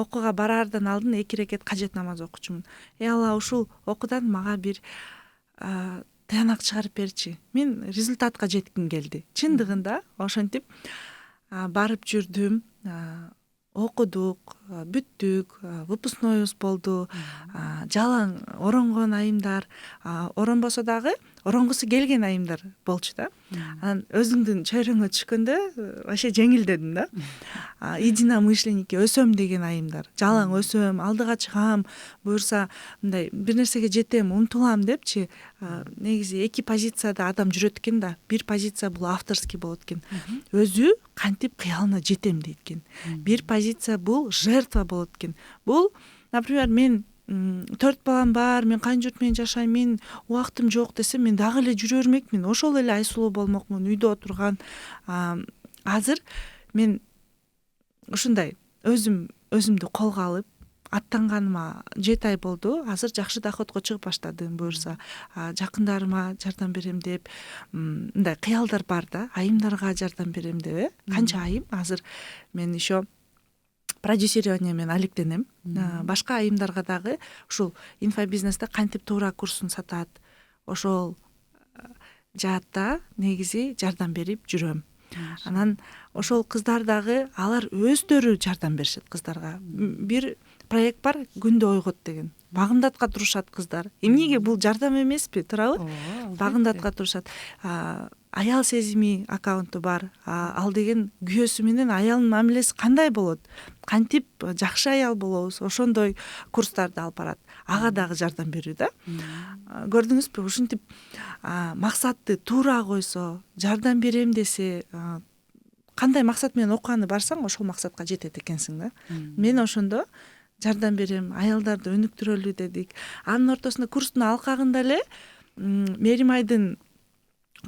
окууга бараардан алдын 2 рекет кажет намаз окучумун. Ала ушул окуудан мага бир таянак чыгарып берчи. Мен результатка жетким келди. Чындыгында ошентип барып жүрдүм, окудук, бүттүк, выпускноюбуз болду. Жалаң оронгон айымдар, оронбосо дагы оронгусу келген айымдар болчу да. Анан өзүңдүн чөйрөңө түшкөндө вообще жеңилдедим да. Единомышленники өсөм деген айымдар. Жалаң өсөм, алдыга чыгам, буюрса мындай бир нерсеге жетем, умтулам депчи. Негизи 2 позицияда адам жүрөт экен да. Бир позиция бул авторский болот экен. Өзү кантип кыялына жетем дейт экен. Бир позиция бул жертва болот экен. Бул, например, мен 4 балам бар, мен кайын журт менен жашайм, мен убактым жок десем, мен дагы эле жүрө бермекмин. Ошол эле айсулуу болмокмун, үйдө отурган. Азыр мен ушундай өзүмдү колго алып, аттанганыма 7 ай болду. Азыр жакшы доходко чыгып баштадым. Буюрса жакындарыма жардам берем деп, мындай кыялдар бар да, айымдарга жардам берем деп, канча айым. Азыр мен еще продюсирование менен алектенем. Башка айымдарга дагы ушул инфобизнесте кантип туура курсун сатат, ошол жаатта негизи жардам берип жүрөм. Анан ошол кыздар дагы алар өздөрү жардам беришет кыздарга. Бир проект бар, күндө ойгот деген. Багымдатка турушат кыздар. Эмнеге бул жардам эмеспи, туурабы? Багымдатка турушат. Аял сезими аккаунту бар. Ал деген күйөөсү менен аялдын мамилеси кандай болот? Кантип жакшы аял болобуз? Ошондой курстарды алып барат. Ага дагы жардам берүү да. Көрдүңүзбү? Ушинтип максатты туура койсо, жардам берем десе, кандай максат менен окуганы барсаң, ошол максатка жетет экенсиң да. Мен ошондо жардам берем, аялдарды өнүктүрөлү дедик. Анын ортосунда курстун алкагында эле Меримайдын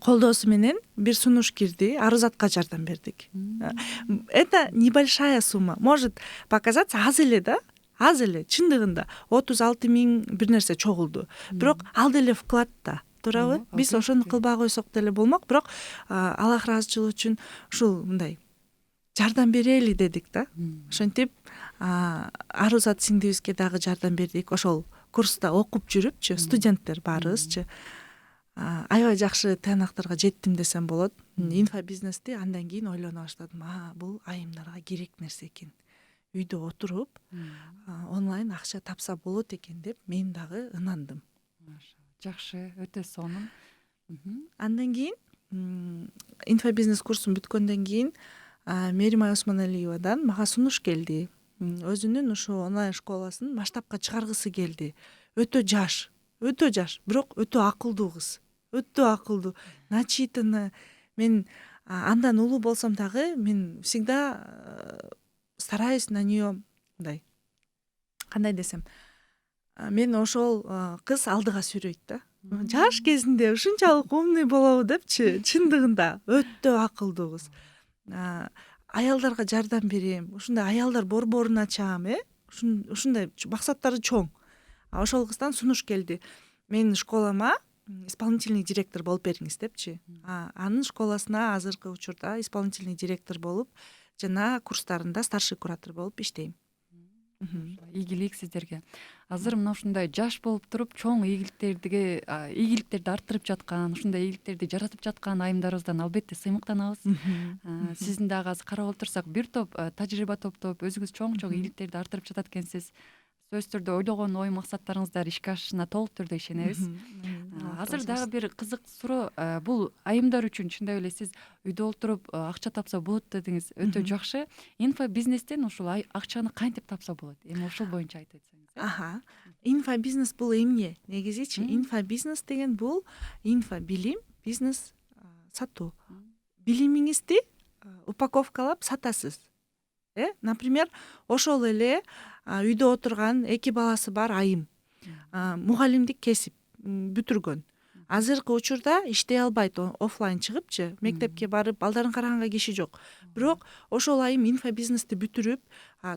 колдоосу менен бир сунуш кирди, арузатка жардам бердик. Это небольшая сумма. Может показаться аз эле да, аз эле. Чындыгында 36 000 бир нерсе чогулду. Бирок ал деле вклад да. Туурабы? Биз ошону кылбай койсок деле болмок, бирок Аллах ыраазычылыгы үчүн ушул мындай жардам берели дедик да. Ошентип Арузат сиңдибизге дагы жардам бердик. Ошол курста окуп жүрүпчү, студенттер баарыбызчы. Аябай жакшы таянактарга жеттим десем болот. Инфобизнести андан кийин ойлоно баштадым. Бул айымдарга керек нерсе экен. Үйдө отуруп онлайн акча тапса болот экен деп мен дагы ынандым. Жакшы, өтө сонун. Андан кийин инфобизнес курсун бүткөндөн кийин Меримай Осмоналиевадан мага сунуш келди. Өзүнүн ушу онлайн школасын масштабка чыгаргысы келди. Өтө жаш, бирок өтө акылдуу кыз. Өтө акылдуу, начитанный. Мен андан улуу болсом дагы мен всегда стараюсь на неё мындай. Кандай десем, мен ошол кыз алдыга сүйрөйт да. Жаш кезинде ушунчалык умный болобу депчи, чындыгында өтө акылдуу кыз. Аялдарга жардам берем, ушундай аялдар борборун ачам, ушундай максаттары чоң. Ошол кыздан сунуш келди. Менин школама исполнительный директор болуп бериңиз депчи. Анын школасына азыркы учурда исполнительный директор болуп, жана курстарында старший куратор болуп иштейм. Ийгилик сиздерге. Азыр мына ушундай жаш болуп туруп чоң ийгиликтерди арттырып жаткан, ушундай ийгиликтерди жаратып жаткан айымдарыбыздан албетте сыймыктанабыз. Сиздин дагы азыр карап отурсак бир топ тажрыйба топтоп өзүңүз чоң ийгиликтерди арттырып жатат экенсиз. Сөзсүз түрдө ойлогон ой максаттарыңыздар ишке ашышына толук түрдө ишенебиз. Азыр дагы бир кызык суроо, бул айымдар үчүн чындап эле сиз үйдө отуруп акча тапса болот дедиңиз. Өтө жакшы. Инфобизнестен ушул акчаны кантип тапса болот? Эми ошол боюнча айтып өтсөңүз. Инфобизнес бул эмне? Негизичи инфобизнес деген бул билим, бизнес сатуу. Билимиңизди упаковкалап сатасыз. Например, ошол эле үйдө отурган 2 баласы бар айым. Мугалимдик кесип бүтүргөн. Азыркы учурда иштей албайт, офлайн чыгыпчы, мектепке барып балдарын караганга киши жок. Бирок ошол айым инфобизнести бүтүрүп,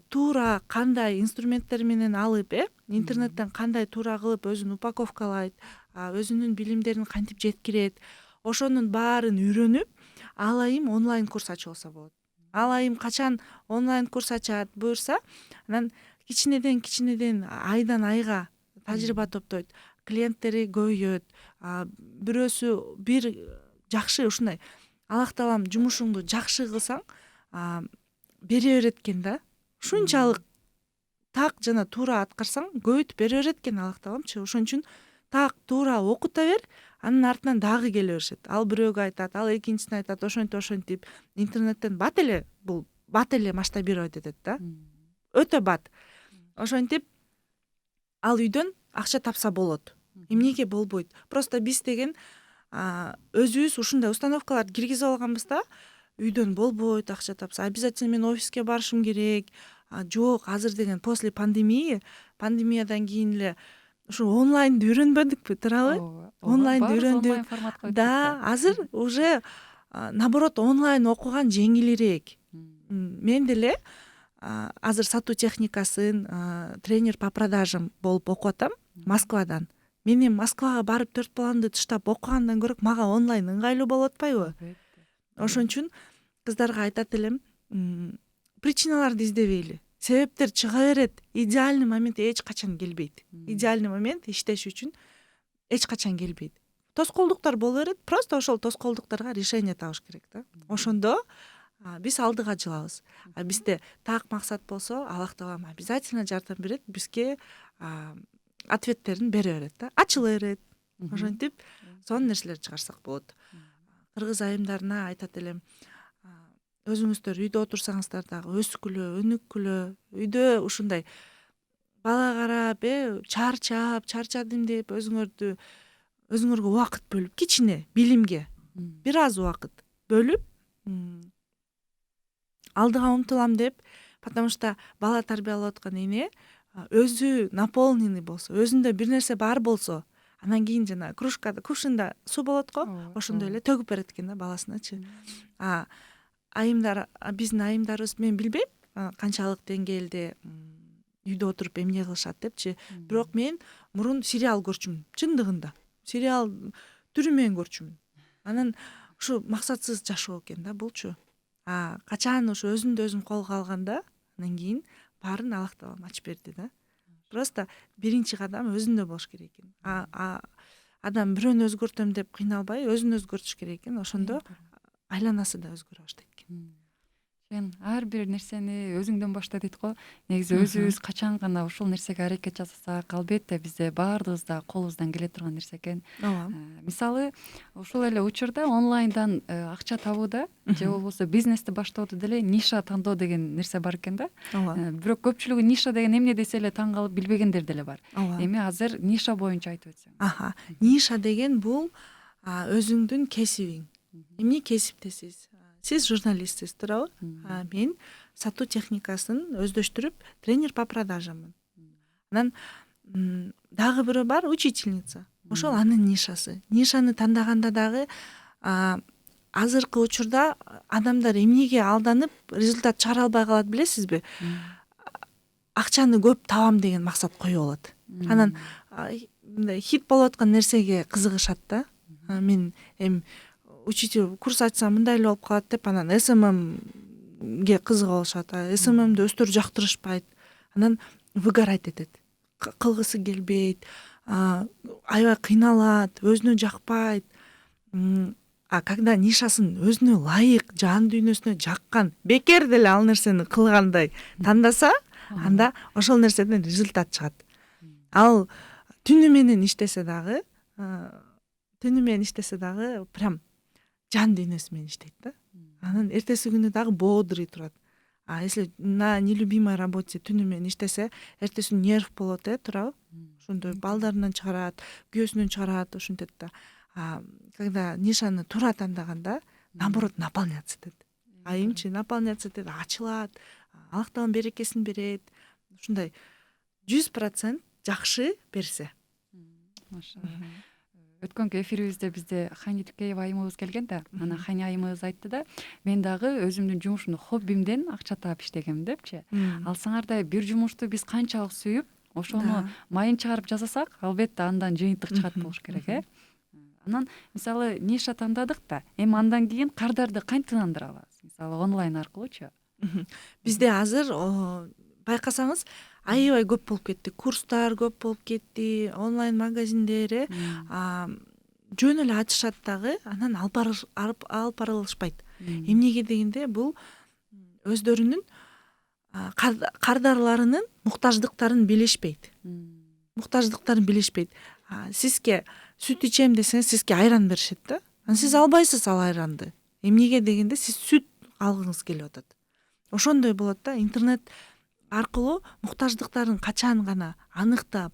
туура кандай инструменттер менен алып, интернеттен кандай туура кылып өзүн упаковкалайт, өзүнүн билимдерин кантип жеткирет, ошонун баарын үйрөнүп, ал айым онлайн курс ачып алса болот. Ал айым качан онлайн курс ачат буюрса, анан кичинеден айдан айга тажрыйба топтойт, клиенттери көбөйөт, бирөөсү бир жакшы ушундай Аллах таалам жумушуңду жакшы кылсаң бере берет экен да. Ушунчалык так жана туура аткарсаң көбөйтүп бере берет экен Аллах тааламчы. Ошон үчүн так туура окута бер, анын артынан дагы келе беришет. Ал бирөөгө айтат, ал экинчисине айтат, ошентип интернеттен бат эле масштабировать этет да. Өтө бат. Ошентип ал үйдөн акча тапса болот. Эмнеге болбойт? Просто биз деген өзүбүз ушундай установкаларды киргизип алганбыз да. Үйдөн болбойт, акча тапса обязательно мен офиске барышым керек. Жок, азыр деген после пандемиядан кийин эле ушу онлайнды үйрөнбөдүкпү, туурабы? Онлайнды үйрөндүк. Да, азыр уже наоборот онлайн окуган жеңилирээк. Мен деле азыр сатуу техникасын тренер по продажам болуп окуп атам Москвадан. Мен эми Москвага барып 4 баламды тыштап окугандан көрө мага онлайн ыңгайлуу болуп атпайбы? Ошон үчүн кыздарга айтат элем, причиналарды издебейли. Себептер чыга берет. Идеальный момент эч качан келбейт. Идеальный момент иштеш үчүн эч качан келбейт. Тоскоолдуктар боло берет, просто ошол тоскоолдуктарга решение табыш керек да. Ошондо биз алдыга жылабыз. Бизде так максат болсо, Аллах таалам обязательно жардам берет, бизге ответтерин бере берет да. Ачыла берет. Ошентип сонун нерселерди чыгарсак болот. Кыргыз айымдарына айтат элем, өзүңүздөр үйдө отурсаңыздар дагы өскүлө, өнүккүлө, үйдө ушундай бала карап, чарчадым деп өзүңөргө убакыт бөлүп, кичине билимге бир аз убакыт бөлүп, алдыга умтулам деп, потому что бала тарбиялап аткан эне өзү наполненный болсо, өзүндө бир нерсе бар болсо, анан кийин жана кружкада, кувшинда суу болот го, ошондой эле төгүп берет экен да баласыначы. Айымдар, биздин айымдарыбыз мен билбейм канчалык деңгээлде үйдө отуруп эмне кылышат депчи. Бирок мен мурун сериал көрчүмүн, чындыгында. Сериал түрү менен көрчүмүн. Анан ушу максатсыз жашоо экен да булчу. Качан ушу өзүмдү өзүм колго алганда, анан кийин баарын Аллах таалам ачып берди да. Просто биринчи кадам өзүндө болуш керек экен. Адам бирөөнү өзгөртөм деп кыйналбай, өзүн өзгөртүш керек экен. Ошондо айланасы да өзгөрө баштайт экен. Ар бир нерсени өзүңдөн башта дейт го. Негизи өзүбүз качан гана ушул нерсеге аракет жасасак, албетте бизде баардыгыбызда колубуздан келе турган нерсе экен. Мисалы, ушул эле учурда онлайндан акча табууда же болбосо бизнести баштоодо деле ниша тандоо деген нерсе бар экен да. Бирок көпчүлүгү ниша деген эмне десе эле таң калып билбегендер деле бар. Эми азыр ниша боюнча айтып өтсөң. Ниша деген бул өзүңдүн кесибиң. Эмне кесиптесиз? Сиз журналистсиз, туурабы? Мен сатуу техникасын өздөштүрүп, тренер по продажамын. Анан дагы бирөө бар, учительница. Ошол анын нишасы. Нишаны тандаганда дагы азыркы учурда адамдар эмнеге алданып результат чыгара албай калат билесизби? Акчаны көп табам деген максат коюп алат. Анан хит болуп аткан нерсеге кызыгышат да. Мен учитель курс ачсам мындай эле болуп калат деп, анан СММге кызыга алышат. СММди өздөрү жактырышпайт. Анан выгорать этет. Кылгысы келбейт, аябай кыйналат, өзүнө жакпайт. Когда нишасын өзүнө ылайык, жан дүйнөсүнө жаккан, бекер деле ал нерсени кылгандай тандаса, анда ошол нерседен результат чыгат. Ал түнү менен иштесе дагы прям жан дүйнөсү менен иштейт да. Анан эртеси күнү дагы бодрый турат. Если на нелюбимой работе түнү менен иштесе, эртеси күнү нерв болот, туурабы? Ошондой балдарынан чыгарат, күйөөсүнөн чыгарат, ошентет да. Когда нишаны туура тандаганда, наоборот, наполняться этет. Айымчы наполняться этет, ачылат, Аллах таалам берекесин берет. Ушундай 100% жакшы берсе. Машалла. Өткөнкү эфирибизде бизде Хани Тукеева айымыбыз келген да. Анан Хани айымыбыз айтты да, мен дагы өзүмдүн жумушумду хоббимден акча таап иштегем депчи. Алсаңардай бир жумушту биз канчалык сүйүп, ошону майын чыгарып жасасак, албетте андан жыйынтык чыгат болуш керек, Анан мисалы ниша тандадык да, эми андан кийин кардарды кантип ындыра алабыз? Мисалы онлайн аркылуучу. Бизде азыр байкасаңыз, аябай көп болуп кетти, курстар көп болуп кетти, онлайн магазиндери жөн эле ачышат дагы, анан алып барылышпайт. Эмнеге дегенде бул өздөрүнүн кардарларынын муктаждыктарын билишпейт. Сизге сүт ичем десеңиз, сизге айран беришет да. Анан сиз албайсыз ал айранды. Эмнеге дегенде сиз сүт алгыңыз келип атат. Ошондой болот да, интернет аркылуу муктаждыктарын качан гана аныктап,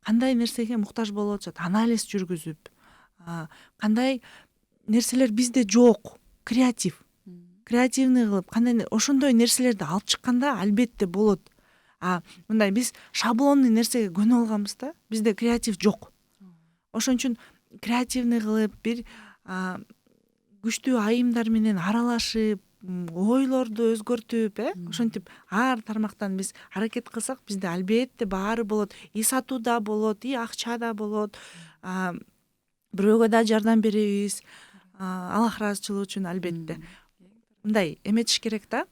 кандай нерсеге муктаж болуп атышат, анализ жүргүзүп, кандай нерселер бизде жок, креативный кылып, кандай ошондой нерселерди алып чыкканда албетте болот. Мындай биз шаблонный нерсеге көнүп алганбыз да, бизде креатив жок. Ошон үчүн креативный кылып, бир күчтүү айымдар менен аралашып, ойлорду өзгөртүп, ошентип ар тармактан биз аракет кылсак, бизде албетте баары болот. И сатуу да болот, и акча да болот. Бирөөгө да жардам беребиз. Аллах ыраазычылыгы үчүн албетте. Мындай эметиш керек да.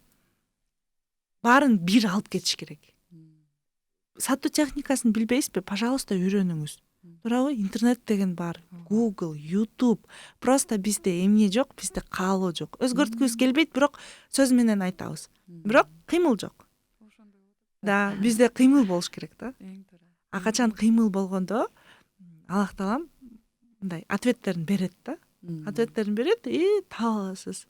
Баарын бир алып кетиш керек. Сатуу техникасын билбейсизби? Пожалуйста, үйрөнүңүз. Туурабы? Интернет деген бар. Google, YouTube. Просто бизде эмне жок, бизде каалоо жок. Өзгөрткүбүз келбейт, бирок сөз менен айтабыз. Бирок кыймыл жок. Да, бизде кыймыл болуш керек да. Качан кыймыл болгондо, Аллах таалам мындай ответтерин берет да. Ответтерин берет, и таап аласыз.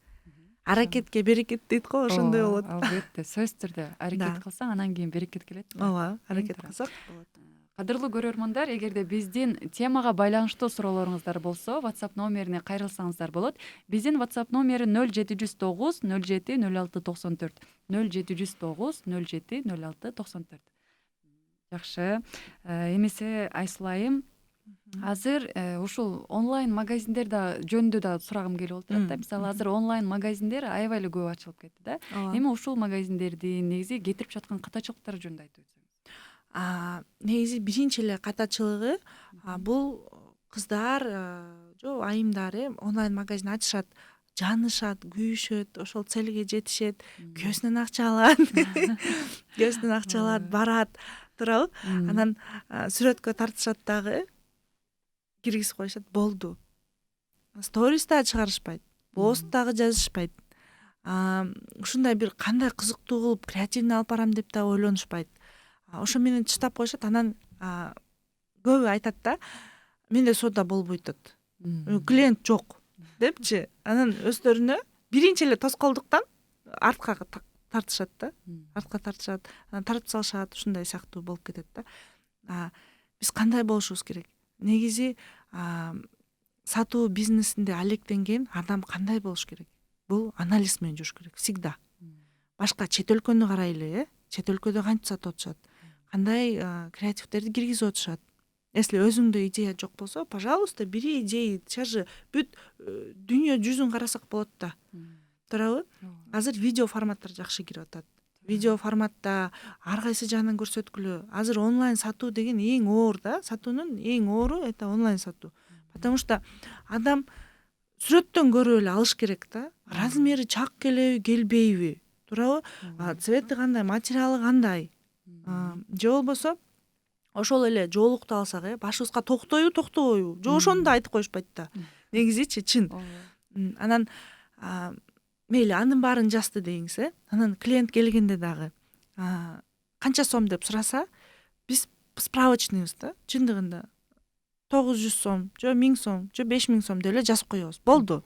Аракетке берекет дейт го, ошондой болот. Албетте, сөзсүз түрдө аракет кылсаң, анан кийин берекет келет. Ооба, аракет кылсак болот. Кадырлуу көрөрмандар, эгерде биздин темага байланыштуу суроолоруңуздар болсо, WhatsApp номерине кайрылсаңыздар болот. Биздин WhatsApp номери 0709 07 06 94. 0709 07 06 94. Жакшы. Эмесе Айсулайым, азыр ушул онлайн магазиндер да жөнүндө да сурагым келип отурат да. Мисалы, азыр онлайн магазиндер аябай эле көп ачылып кетти да. Эми ушул магазиндердин негизи кетирип жаткан катачылыктары жөнүндө айтып өтсөңүз. Негизи биринчи эле катачылыгы бул кыздар, айымдар онлайн магазин ачышат, жанышат, күйүшөт, ошол целге жетишет, күйөөсүнөн акча алат, барат, туурабы? Анан сүрөткө тартышат дагы, киргизип коюшат, болду. Сторис да чыгарышпайт, пост дагы жазышпайт. Ушундай бир кандай кызыктуу кылып креативный алып барам деп да ойлонушпайт. Ошо менен чыдап коюшат. Анан көбү айтат да, менде соода болбойт атат. Клиент жок депчи. Анан өздөрүнө биринчи эле тоскоолдуктан артка тартышат да. Артка тартышат, анан тартып салышат, ушундай сыяктуу болуп кетет да. Биз кандай болушубуз керек? Негизи сатуу бизнесинде алектенген адам кандай болуш керек? Бул анализ менен жүрүш керек всегда. Башка чет өлкөнү карайлы, чет өлкөдө кантип сатып атышат? Кандай креативдерди киргизип атышат? Если өзүңдө идея жок болсо, пожалуйста, бери идеи, чажы бүт дүйнө жүзүн карасак болот да. Туурабы? Азыр видео форматтар жакшы кирип атат. Видео форматта ар кайсы жагынан көрсөткүлө. Азыр онлайн сатуу деген эң оор да. Сатуунун эң оору это онлайн сатуу. Потому что адам сүрөттөн көрүп эле алыш керек да. Размери чак келеби, келбейби? Туурабы? Цвети кандай, материалы кандай? Же болбосо ошол эле жоолукту алсак, башыбызга токтойбу, токтобойбу? Же ошону да айтып коюшпайт да. Негизичи чын. Анан мейли анын баарын жазды дейиңиз, анан клиент келгенде дагы канча сом деп сураса, биз справочныйбыз да, чындыгында 900 сом, же 1000 сом, же 5000 сом деп эле жазып коебуз. Болду.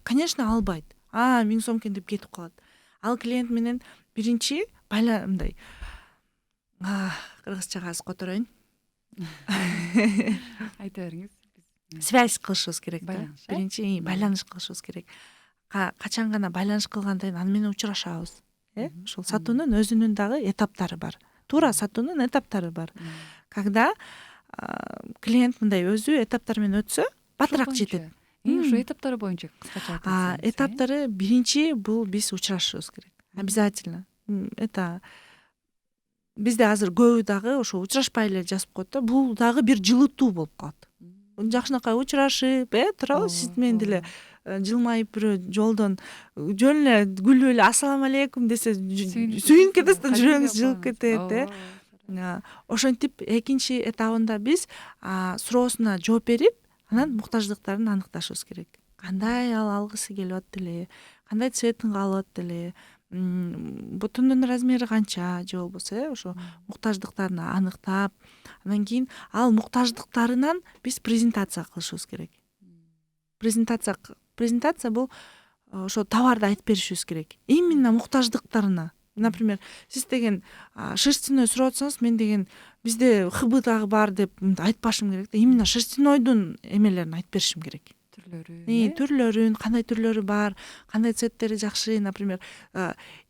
Конечно, албайт. 1000 сом экен деп кетип калат. Ал клиент менен биринчи мындай кыргызчага аз котороюн. Айта бериңиз. Связь кылышыбыз керек да. Биринчи байланыш кылышыбыз керек. Качан гана байланыш кылгандан кийин аны менен учурашабыз. Ошол сатуунун өзүнүн дагы этаптары бар. Туура сатуунун этаптары бар. Когда клиент мындай өзү этаптар менен өтсө, батыраак жетет. Ошо этаптары боюнча кыскача айтсаңыз. Этаптары биринчи бул биз учурашышыбыз керек. Обязательно. Это бизде азыр көбү дагы ошо учурашпай эле жазып коет да. Бул дагы бир жылытуу болуп калат. жакшынакай учурашып туурабы сиз менен деле жылмайып бирөө жолдон жөн эле күлүп эле ассалам алейкум десе сүйүнүп кетесиз да, жүрөгүңүз жылып кетет ошентип экинчи этабында биз суроосуна жооп берип анан муктаждыктарын аныкташыбыз керек. Кандай ал алгысы келип атат эле, кандай цветин каалап атат эле, бутундун размери канча же болбосо ошо муктаждыктарын аныктап, анан кийин ал муктаждыктарынан биз презентация кылышыбыз керек. Презентация бул ошо товарды айтып беришибиз керек. Именно муктаждыктарына. Например, сиз деген шерстяной сурап атсаңыз, мен деген бизде хб дагы бар деп айтпашым керек да. Именно шерстяныйдун эмелерин айтып беришим керек. Түрлөрүн, кандай түрлөрү бар, кандай цветтери жакшы, например,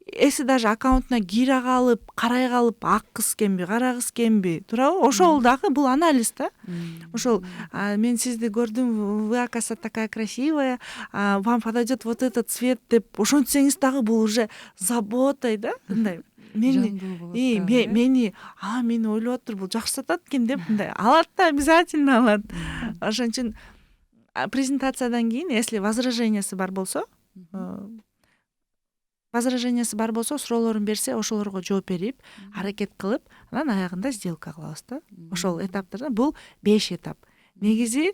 эси даже аккаунтуна кире калып, карай калып, ак кыз кемби, кара кыз кемби, туурабы? Ошол дагы бул анализ да. Ошол мен сизди көрдүм, вы, оказывается, такая красивая, вам подойдет вот этот цвет деп ошентсеңиз дагы бул уже заботой да, мындай мени ойлоп отур, бул жакшы сатат экен деп мындай алат да, обязательно алат. Ошон үчүн презентациядан кийин, если возражениясы бар болсо, суроолорун берсе, ошолорго жооп берип, аракет кылып, анан аягында сделка кылабыз да. Ошол этаптарда бул 5 этап. Негизи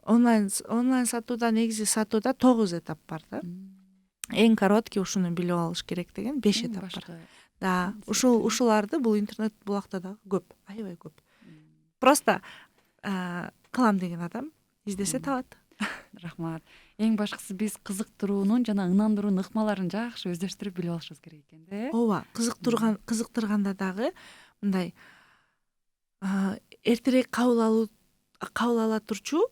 онлайн сатууда, негизи сатууда 9 этап бар да. Эң короткий ушуну билип алыш керек деген 5 этап бар. Да, ушуларды бул интернет булакта да көп, аябай көп. Просто кылам деген адам издесе табат. Рахмат. Эң башкысы биз кызыктыруунун жана ынандыруунун ыкмаларын жакшы өздөштүрүп билип алышыбыз керек экен да. Ооба, кызыктырганда дагы мындай эртерээк кабыл ала турчу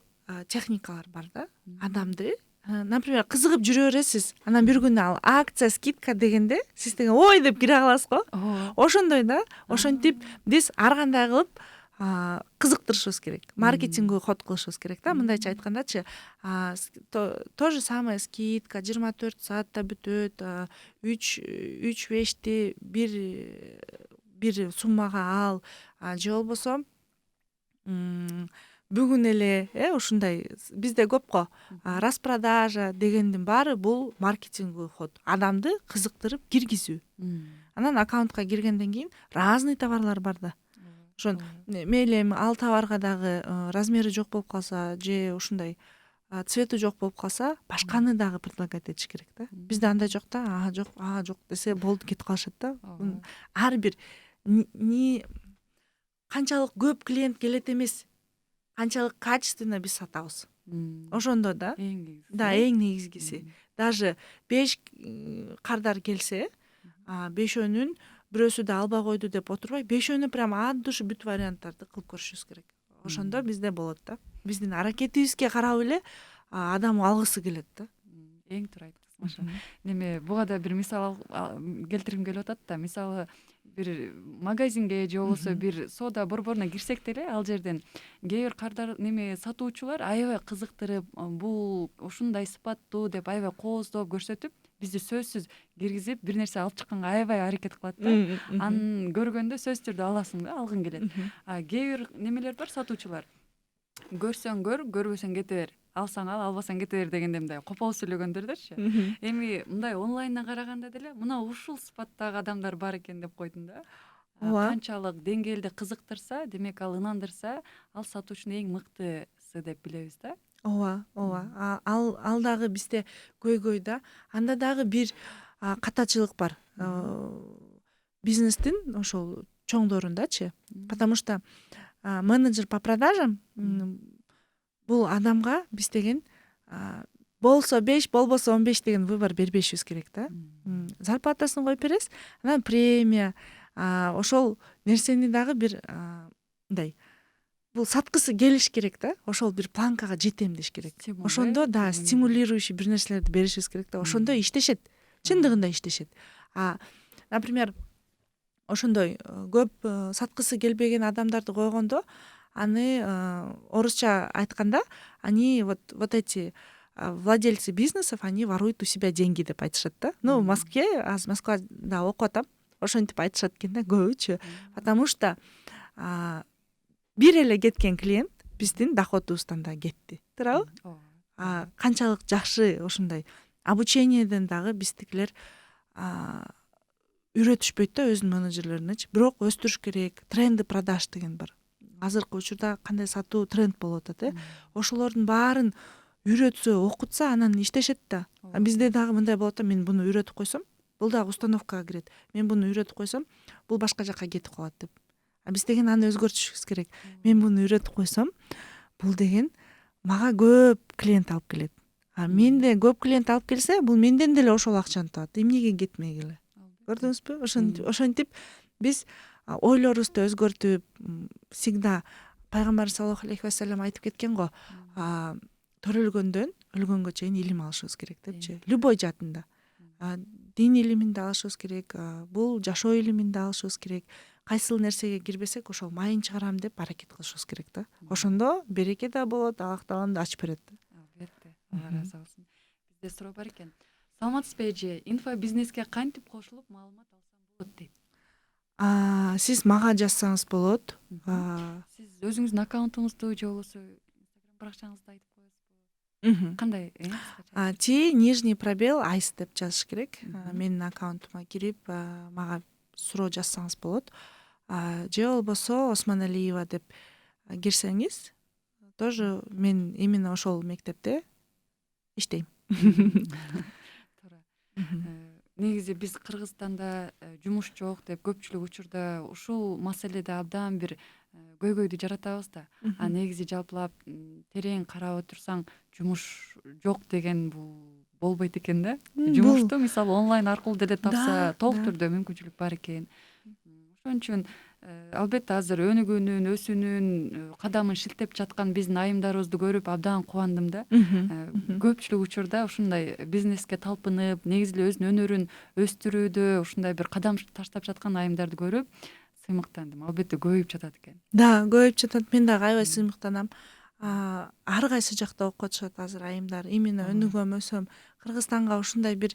техникалар бар да. Адамды, например, кызыгып жүрө бересиз, анан бир күнү ал акция, скидка дегенде сиз деген ой деп кире каласыз го. Ошондой да. Ошентип биз ар кандай кылып кызыктырышыбыз керек. Маркетингге ход кылышыбыз керек да. Мындайча айткандачы, то же самое скидка 24 саатта бүтөт, 3-5ти бир суммага ал, же болбосо бүгүн эле ушундай бизде көп го. Распродажа дегендин баары бул маркетингге ход. Адамды кызыктырып киргизүү. Анан аккаунтка киргенден кийин разный товарлар бар да. Ошон мейли ал товарга дагы размери жок болуп калса, же ушундай цвети жок болуп калса, башканы дагы предлагать этиш керек да. Бизде андай жок да, жок десе болду, кетип калышат да. Ар бир канчалык көп клиент келет эмес, канчалык качественно биз сатабыз. Ошондо да. Эң негизгиси. Даже 5 кардар келсе, 5өөнүн бирөөсү да албай койду деп отурбай, 5өөнү прям от души бүт варианттарды кылып көрүшүбүз керек. Ошондо бизде болот да. Биздин аракетибизге карап эле адам алгысы келет да. Эң туура айттыңыз, Маша. Неме, буга да бир мисал келтиргим келип атат да. Мисалы, бир магазинге же болбосо бир соода борборуна кирсек деле, ал жерден кээ бир кардар сатуучулар аябай кызыктырып, бул ушундай сыпаттуу деп аябай кооздоп көрсөтүп, бизди сөзсүз киргизип бир нерсе алып чыкканга аябай аракет кылат да. Аны көргөндө сөзсүз түрдө аласың да, алгың келет. Кээ бир немелер бар, сатуучулар. Көрсөң көр, көрбөсөң кете бер. Алсаң ал, албасаң кете бер дегенде мындай копол сүйлөгөндөрдөрчү. Эми мындай онлайндан караганда деле мына ушул сыпаттагы адамдар бар экен деп койдум да. Канчалык деңгээлде кызыктырса, демек ал ынандырса, ал сатуучунун эң мыктысы деп билебиз да. Ооба. Ал дагы бизде көйгөй да. Анда дагы бир катачылык бар. Бизнестин ошол чоңдорундачы. Потому что менеджер по продажам бул адамга биз деген болсо 5, болбосо 15 деген выбор бербешибиз керек да. Зарплатасын коюп бересиз, анан премия, ошол нерсени дагы бир мындай бул саткысы келиш керек да. Ошол бир планкага жетем деш керек. Ошондо да стимулирующий бир нерселерди беришибиз керек да. Ошондо иштешет. Чындыгында иштешет. Например, ошондой көп саткысы келбеген адамдарды койгондо, аны орусча айтканда, они вот эти владельцы бизнесов, они воруют у себя деньги деп айтышат да. Ну, в Москве, Москвада окуп атам, ошентип айтышат экен да көбүчө. Потому что бир эле кеткен клиент биздин доходубуздан да кетти, туурабы? Канчалык жакшы ушундай обучениеден дагы биздикилер үйрөтүшпөйт да өзүнүн менеджерлеринечи. Бирок өстүрүш керек. Тренды продаж деген бар. Азыркы учурда кандай сатуу тренд болуп атат, ошолордун баарын үйрөтсө, окутса, анан иштешет да. Бизде дагы мындай болот да, мен буну үйрөтүп койсом, бул дагы установкага кирет. Мен буну үйрөтүп койсом, бул башка жакка кетип калат деп. Биз деген аны өзгөртүшүбүз керек. Мен буну үйрөтүп койсом, бул деген мага көп клиент алып келет. Менде көп клиент алып келсе, бул менден деле ошол акчаны табат. Эмнеге кетмегиле? Көрдүңүзбү? Ошентип биз ойлорубузду өзгөртүп, всегда пайгамбар саллаллаху алейхи вассалам айтып кеткен го, төрөлгөндөн өлгөнгө чейин илим алышыбыз керек депчи. Любой жаатында. Дин илиминде алышыбыз керек, бул жашоо илиминде алышыбыз керек. Кайсыл нерсеге кирбесек, ошол майын чыгарам деп аракет кылышыбыз керек да. Ошондо береке да болот, Аллах Таалам ачып берет да. Албетте. Алла разы болсун. Бизде суроо бар экен. Саламатсызбы эже, инфобизнеске кантип кошулуп маалымат алсам болот дейт. Сиз мага жазсаңыз болот. Сиз өзүңүздүн аккаунтуңузду же болбосо Instagram баракчаңызды айтып коесузбу? Кандай? Нижний пробел айс деп жазыш керек. Менин аккаунтума кирип, мага суроо жазсаңыз болот. Же болбосо Осмоналиева деп кирсеңиз, тоже мен именно ошол мектепте иштейм. Туура. Негизи биз Кыргызстанда жумуш жок деп көпчүлүк учурда ушул маселеде абдан бир көйгөйдү жаратабыз да. Негизи жалпылап терең карап отурсаң, жумуш жок деген бул болбойт экен да. Жумушту мисалы онлайн аркылуу деле тапса, толук түрдө мүмкүнчүлүк бар экен. Ошон үчүн албетте азыр өнүгүүнүн, өсүүнүн кадамын шилтеп жаткан биздин айымдарыбызды көрүп абдан кубандым да. Көпчүлүк учурда ушундай бизнеске талпынып, негизи эле өзүнүн өнөрүн өстүрүүдө ушундай бир кадам таштап жаткан айымдарды көрүп сыймыктандым. Албетте көбөйүп жатат экен. Да, көбөйүп жатат. Мен дагы аябай сыймыктанам. Ар кайсы жакта окуп атышат азыр айымдар. Именно өнүгөм, өсөм. Кыргызстанга ушундай бир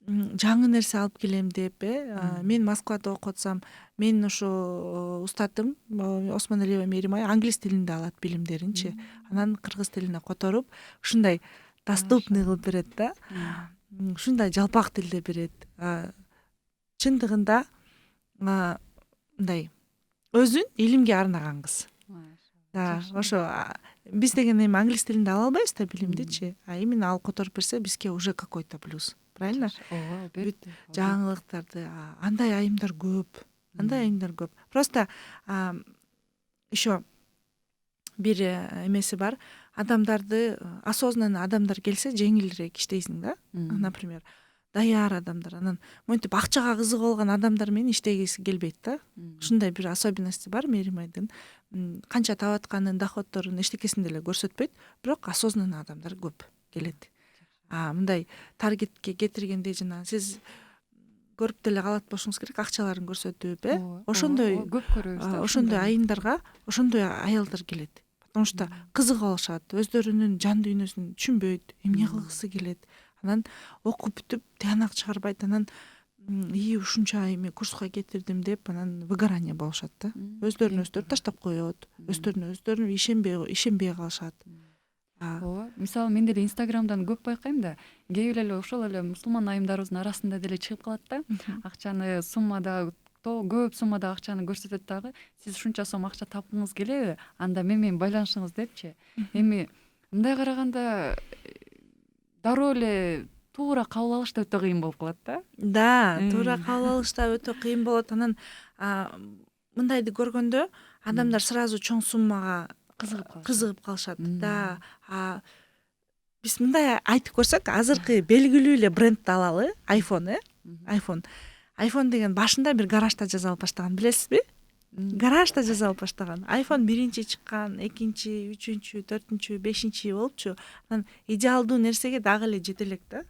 жаңы нерсе алып келем деп, мен Москвада окуп атсам, менин ошо устатым Осмоналиева Меримай англис тилинде алат билимдеринчи. Анан кыргыз тилине которуп, ушундай доступный кылып берет да. Ушундай жалпак тилде берет. Чындыгында мындай өзүн илимге арнаган кыз. Да, ошо биз деген эми англис тилинде ала албайбыз да билимдичи. Именно ал которуп берсе, бизге уже какой-то плюс. Правильно? Албетте. Жаңылыктарды андай айымдар көп. Просто еще бир эмеси бар. Адамдарды осознанно адамдар келсе жеңилирээк иштейсиң да. Например, даяр адамдар, анан монтип акчага кызык болгон адамдар менен иштегиси келбейт да. Ушундай бир особенности бар Меримайдын. Канча таап атканын, доходторун эчтекесин деле көрсөтпөйт, бирок осознанно адамдар көп келет. Мындай таргетке кетиргенде жана сиз көрүп деле калат болушуңуз керек, акчаларын көрсөтүп, ошондой көп көрөбүз. Ошондой айымдарга ошондой аялдар келет. Потому что кызык алышат, өздөрүнүн жан дүйнөсүн түшүнбөйт, эмне кылгысы келет. Анан окуп бүтүп тыянак чыгарбайт, анан ушунча эми курска кетирдим деп анан выгорание болушат да. Өздөрүн таштап коет, өздөрүнө ишенбей калышат. Мисалы мен деле Инстаграмдан көп байкайм да, кээ бир эле ошол эле мусулман айымдарыбыздын арасында деле чыгып калат да. Акчаны суммада көп суммада акчаны көрсөтөт дагы. Сиз ушунча сом акча тапкыңыз келеби? Анда менен байланышыңыз депчи. Эми мындай караганда дароо эле туура кабыл алышта өтө кыйын болуп калат да. Да, туура кабыл алышта өтө кыйын болот. Анан мындайды көргөндө адамдар сразу чоң суммага кызыгып калышат. Да. Биз мындай айтып көрсөк, азыркы белгилүү эле брендти алалы, iPhone. iPhone деген башында бир гаражда жасалып баштаган, билесизби? Гаражда жасалып баштаган. iPhone биринчи чыккан, экинчи, үчүнчү, төртүнчү, бешинчи болупчу. Анан идеалдуу нерсеге дагы эле жете элек да.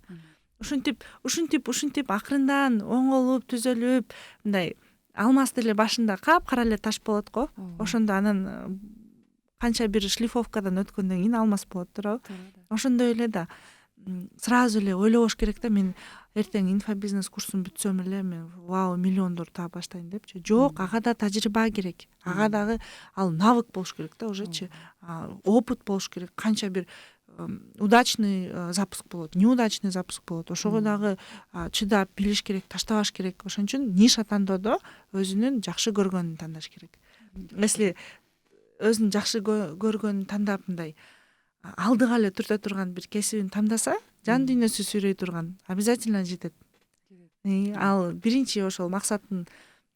Ушинтип акырындан оңолуп, түзөлүп, мындай алмаз деле башында капкара эле таш болот го. Ошондо анан канча бир шлифовкадан өткөндөн кийин алмаз болот, туурабы? Ошондой эле да. Сразу эле ойлобош керек да, мен эртең инфобизнес курсун бүтсөм эле мен вау миллиондор таап баштайм депчи. Жок, ага да тажрыйба керек. Ага дагы ал навык болуш керек да ужечи. Опыт болуш керек. Канча бир удачный запуск болот, неудачный запуск болот. Ошого дагы чыдап билиш керек, таштабаш керек. Ошон үчүн ниша тандоодо өзүнүн жакшы көргөнүн тандаш керек. Если өзүнүн жакшы көргөнүн тандап мындай алдыга эле түртө турган бир кесибин тандаса, жан дүйнөсү сүйрөй турган обязательно жетет. Ал биринчи ошол максатын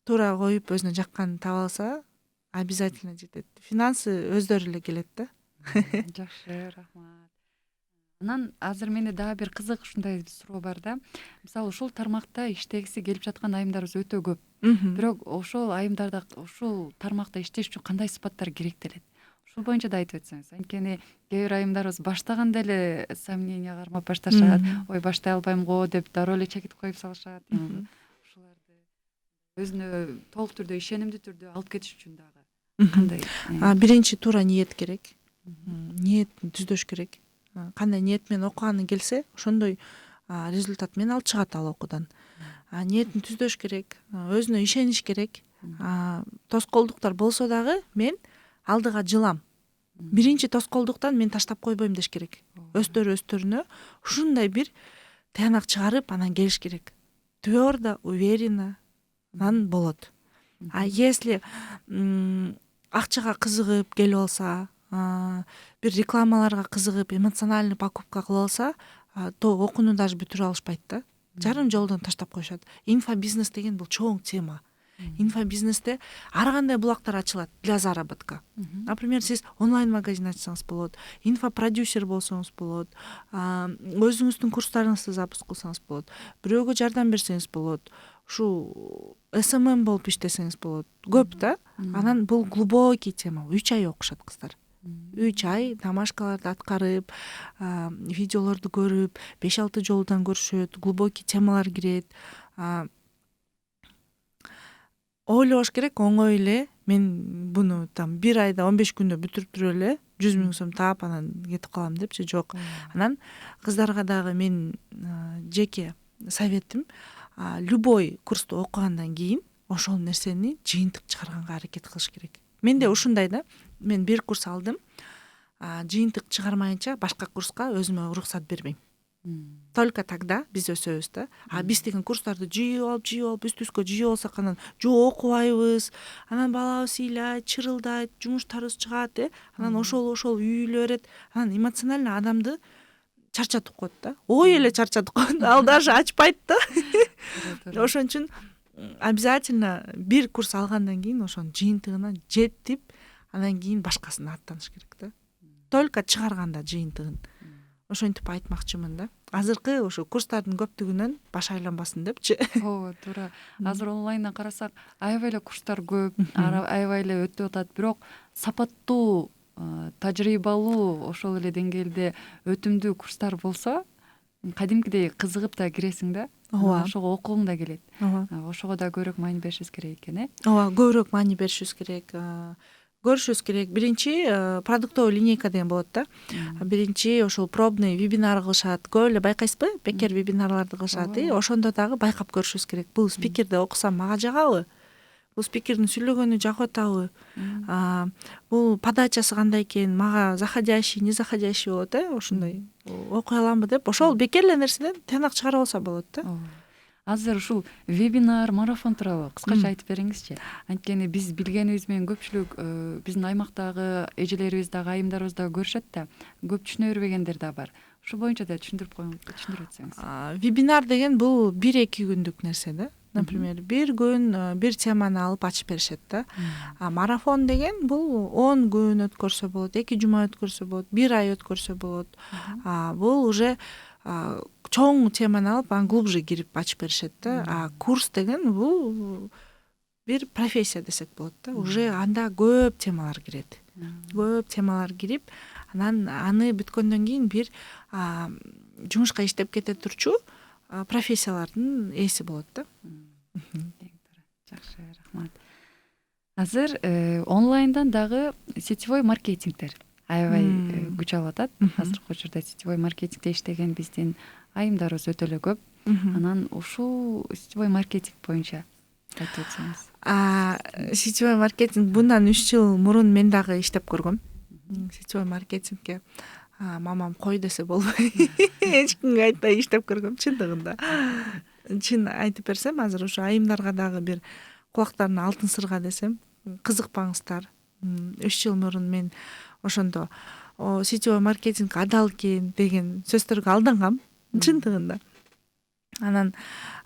туура коюп өзүнө жакканын таба алса, обязательно жетет. Финансы өздөрү эле келет да. Жакшы, рахмат. Анан азыр менде дагы бир кызык ушундай суроо бар да. Мисалы ушул тармакта иштегиси келип жаткан айымдарыбыз өтө көп. Бирок ошол айымдарда ушул тармакта иштеш үчүн кандай сыпаттар керектелет? Ушул боюнча да айтып өтсөңүз. Анткени кээ бир айымдарыбыз баштаганда эле сомнения кармап башташат. Ой, баштай албайм го деп дароо эле чекит коюп салышат. Ушуларды өзүнө толук түрдө ишенимдүү түрдө алып кетиш үчүн дагы кандай? Биринчи туура ниет керек. Ниетин түздөш керек. Кандай ниет менен окуганы келсе, ошондой результат менен алып чыгат ал окуудан. Ниетин түздөш керек, өзүнө ишениш керек. Тоскоолдуктар болсо дагы мен алдыга жылам. Биринчи тоскоолдуктан мен таштап койбойм деш керек. Өстөрүнө ушундай бир таянак чыгарып анан келиш керек. Твердо, уверенно анан болот. Если акчага кызыгып келип алса, бир рекламаларга кызыгып, эмоциональный покупка кылып алса, то окууну даже бүтүрө алышпайт да. Жарым жолдон таштап коюшат. Инфобизнес деген бул чоң тема. Инфобизнесте ар кандай булактар ачылат для заработка. Например, сиз онлайн магазин ачсаңыз болот, инфопродюсер болсоңуз болот, өзүңүздүн курстарыңызды запуск кылсаңыз болот, бирөөгө жардам берсеңиз болот, ушу СММ болуп иштесеңиз болот. Көп да. Анан бул глубокий тема. 3 ай окушат кыздар. 3 ай домашкаларды аткарып, видеолорду көрүп, 5-6 жолдан көрүшөт, глубокий темалар кирет. Ойлош керек, оңой эле мен буну там 1 айда 15 күндө бүтүрүп туруп эле 100 000 сом таап анан кетип калам депчи, жок. Анан кыздарга дагы мен жеке советим, любой курсту окугандан кийин ошол нерсени жыйынтык чыгарганга аракет кылыш керек. Менде ушундай да, мен бир курс алдым, жыйынтык чыгармайынча башка курска өзүмө уруксат бербейм. Только тогда биз өсөбүз да. Биз деген курстарды жыйып алып үстүбүзгө жыйып алсак анан жок окубайбыз. Анан балабыз ыйлайт, чырылдайт, жумуштарыбыз чыгат, анан ошол үйүлө берет. Анан эмоционально адамды чарчатып коет да. Ой эле чарчатып коет. Ал даже ачпайт да. Ошон үчүн обязательно бир курс алгандан кийин ошонун жыйынтыгына жетип, анан кийин башкасына аттаныш керек да. Только чыгарганда жыйынтыгын. Ошентип айтмакчымын да. Азыркы ошо курстардын көптүгүнөн баш айланбасын депчи. Ооба, туура. Азыр онлайндан карасак, аябай эле курстар көп, аябай эле өтүп атат, бирок сапаттуу, тажрыйбалуу, ошол эле деңгээлде өтүмдүү курстар болсо, кадимкидей кызыгып да киресиң да. Ооба. Ошого окугуң да келет. Ошого да көбүрөөк маани беришибиз керек экен, Ооба, көбүрөөк маани беришибиз керек. Көрүшүбүз керек. Биринчи продуктовый линейка деген болот да. Биринчи ошол пробный вебинар кылышат. Көп эле байкайсызбы? Бекер вебинарларды кылышат. Ошондо дагы байкап көрүшүбүз керек. Бул спикерди окусам мага жагабы? Бул спикердин сүйлөгөнү жагып атабы? Бул подачасы кандай экен? Мага заходящий, не заходящий болот, ошондой окуй аламбы деп. Ошол бекер эле нерседен таянак чыгарып алса болот да. Азыр ушул вебинар, марафон тууралуу кыскача айтып бериңизчи. Анткени биз билгенибиз менен көпчүлүк биздин аймактагы эжелерибиз дагы, айымдарыбыз дагы көрүшөт да, көп түшүнө бербегендер да бар. Ушул боюнча да түшүндүрүп өтсөңүз. Вебинар деген бул 1-2 күндүк нерсе да. Например, бир күн бир теманы алып ачып беришет да. Марафон деген бул 10 күн өткөрсө болот, 2 жума өткөрсө болот, 1 ай өткөрсө болот. Бул уже чоң теманы алып анан глубже кирип ачып беришет да. Курс деген бул бир профессия десек болот да. Уже анда көп темалар кирет. Көп темалар кирип, анан аны бүткөндөн кийин бир жумушка иштеп кете турчу профессиялардын ээси болот да. Жакшы, рахмат. Азыр онлайндан дагы сетевой маркетингдер аябай күч алып атат. Азыркы учурда сетевой маркетингде иштеген биздин айымдарыбыз өтө эле көп. Анан ушул сетевой маркетинг боюнча айтып өтсөңүз. Сетевой маркетинг bundan 3 жыл мурун мен дагы иштеп көргөм. Сетевой маркетингке мамам кой десе болбой эч кимге айтпай иштеп көргөм чындыгында. Чын айтып берсем, азыр ушу айымдарга дагы бир кулактарына алтын сырга десем, кызыкпаңыздар. 3 жыл мурун мен ошондо сетевой маркетинг адал экен деген сөздөргө алдангам чындыгында. Анан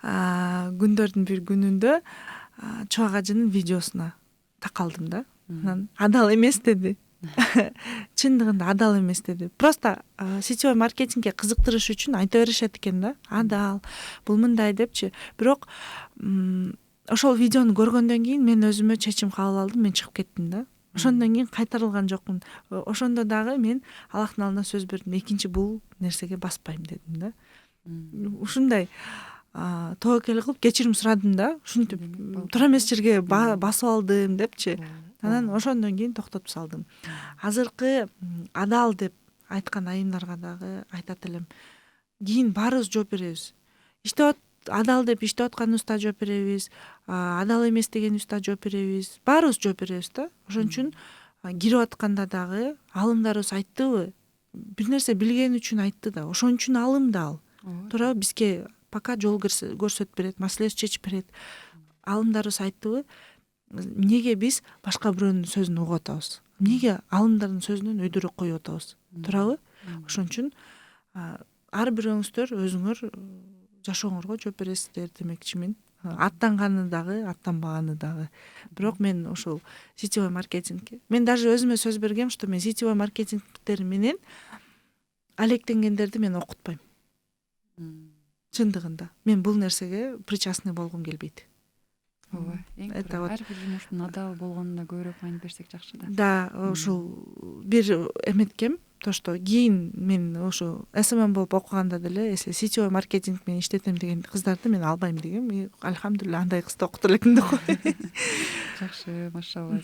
күндөрдүн бир күнүндө Чубак ажынын видеосуна такалдым да. Анан адал эмес деди. Чындыгында адал эмес деди. Просто сетевой маркетингге кызыктырыш үчүн айта беришет экен да. Адал, бул мындай депчи. Бирок ошол видеону көргөндөн кийин мен өзүмө чечим кабыл алдым, мен чыгып кеттим да. Ошондон кийин кайтарылган жокмун. Ошондо дагы мен Аллахтын алдына сөз бердим, экинчи бул нерсеге баспайм дедим да. Ушундай тоокел кылып кечирим сурадым да. Ушинтип туура эмес жерге басып алдым депчи. Анан ошондон кийин токтотуп салдым. Азыркы адал деп айткан айымдарга дагы айтат элем. Кийин баарыбыз жооп беребиз. Адал деп иштеп атканыбызда жооп беребиз. Адал эмес дегенибизде жооп беребиз. Баарыбыз жооп беребиз да. Ошон үчүн кирип атканда дагы алымдарыбыз айттыбы? Бир нерсе билген үчүн айтты да. Ошон үчүн алым да ал. Туурабы? Бизге пока жол көрсөтүп берет, маселебизди чечип берет. Алымдарыбыз айттыбы? Эмнеге биз башка бирөөнүн сөзүн угуп атабыз? Эмнеге алымдардын сөзүнөн өйдөрөк коюп атабыз? Туурабы? Ошон үчүн ар бирөөңүздөр өзүңөр жашооңорго жооп бересиздер демекчимин. Аттанганы дагы, аттанбаганы дагы. Бирок мен ошол сетевой маркетингке, мен даже өзүмө сөз бергем, что мен сетевой маркетингтер менен алектенгендерди мен окутпайм. Чындыгында мен бул нерсеге причастный болгум келбейт. Ооба. Ар бир жумуштун адал болгонуна көбүрөөк маани берсек жакшы да. Да, ошол бир эметкем, то что кийин мен ошо СММ болуп окуганда деле, если сетевой маркетинг менен иштетем деген кыздарды мен албайм дегем. Альхамдулилла андай кызды окута элекмин да. Жакшы, машалла.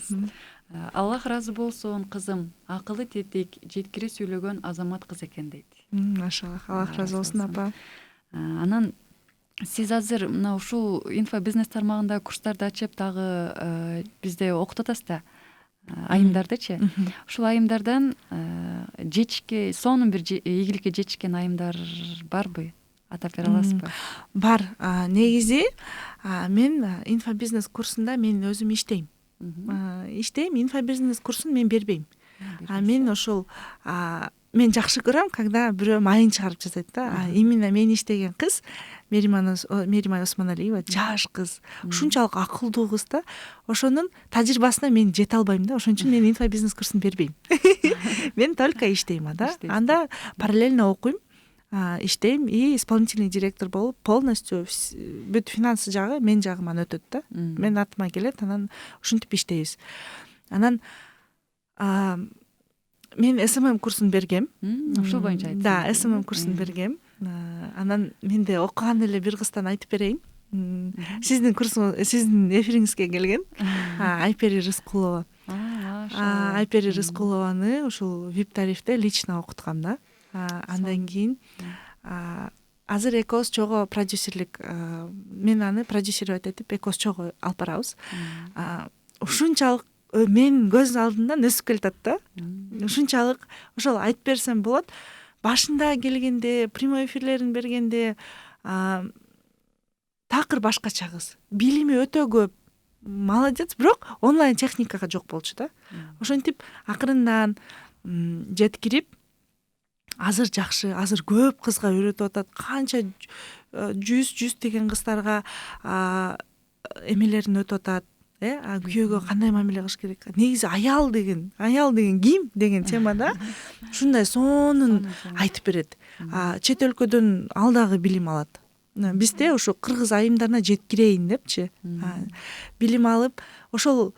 Аллах ыраазы болсун, кызым, акылы тетик, жеткире сүйлөгөн азамат кыз экен дейт. Машалла, Аллах ыраазы болсун апа. Анан сиз азыр мына ушул инфобизнес тармагында курстарды ачып дагы бизде окутуп атасыз да, айымдардычы. Ушул айымдардан жетишке, сонун бир ийгиликке жетишкен айымдар барбы? Атап бере аласызбы? Бар. Негизи мен инфобизнес курсунда мен өзүм иштейм. Иштейм, инфобизнес курсун мен бербейм. Мен ошол мен жакшы көрөм, когда бирөө майын чыгарып жасайт да. Именно мен иштеген кыз Меримай Осмоналиева жаш кыз, ушунчалык акылдуу кыз да. Ошонун тажрыйбасына мен жете албайм да. Ошон үчүн мен инфобизнес курсун бербейм. Мен только иштейм да. Анда параллельно окуйм, иштейм и исполнительный директор болуп полностью бүт финансы жагы мен жагыман өтөт да. Мен атыма келет, анан ушинтип иштейбиз. Анан мен СММ курсун бергем. Ушул боюнча айтсаңыз. Да, СММ курсун бергем. Анан менде окуган эле бир кыздан айтып берейин. Сиздин курсуңуз, сиздин эфириңизге келген Айпери Рыскулова. Айпери Рыскулованы ушул VIP тарифте лично окуткам да. Андан кийин азыр экөөбүз чогуу продюсерлик, мен аны продюсировать этип экөөбүз чогуу алып барабыз. Ушунчалык мен көз алдымдан өсүп келатат да. Ушунчалык ошол айтып берсем болот. Башында келгенде, прямой эфирлерин бергенде такыр башкача кыз. Билими өтө көп. Молодец, бирок онлайн техникага жок болчу да. Ошентип акырындан жеткирип, азыр жакшы, азыр көп кызга үйрөтүп атат. Канча 100 деген кыздарга эмелерин өтүп атат. Күйөөгө кандай мамиле кылыш керек? Негизи аял деген ким деген темада ушундай сонун айтып берет. Чет өлкөдөн ал дагы билим алат. Бизде ушу кыргыз айымдарына жеткирейин депчи. Билим алып, ошол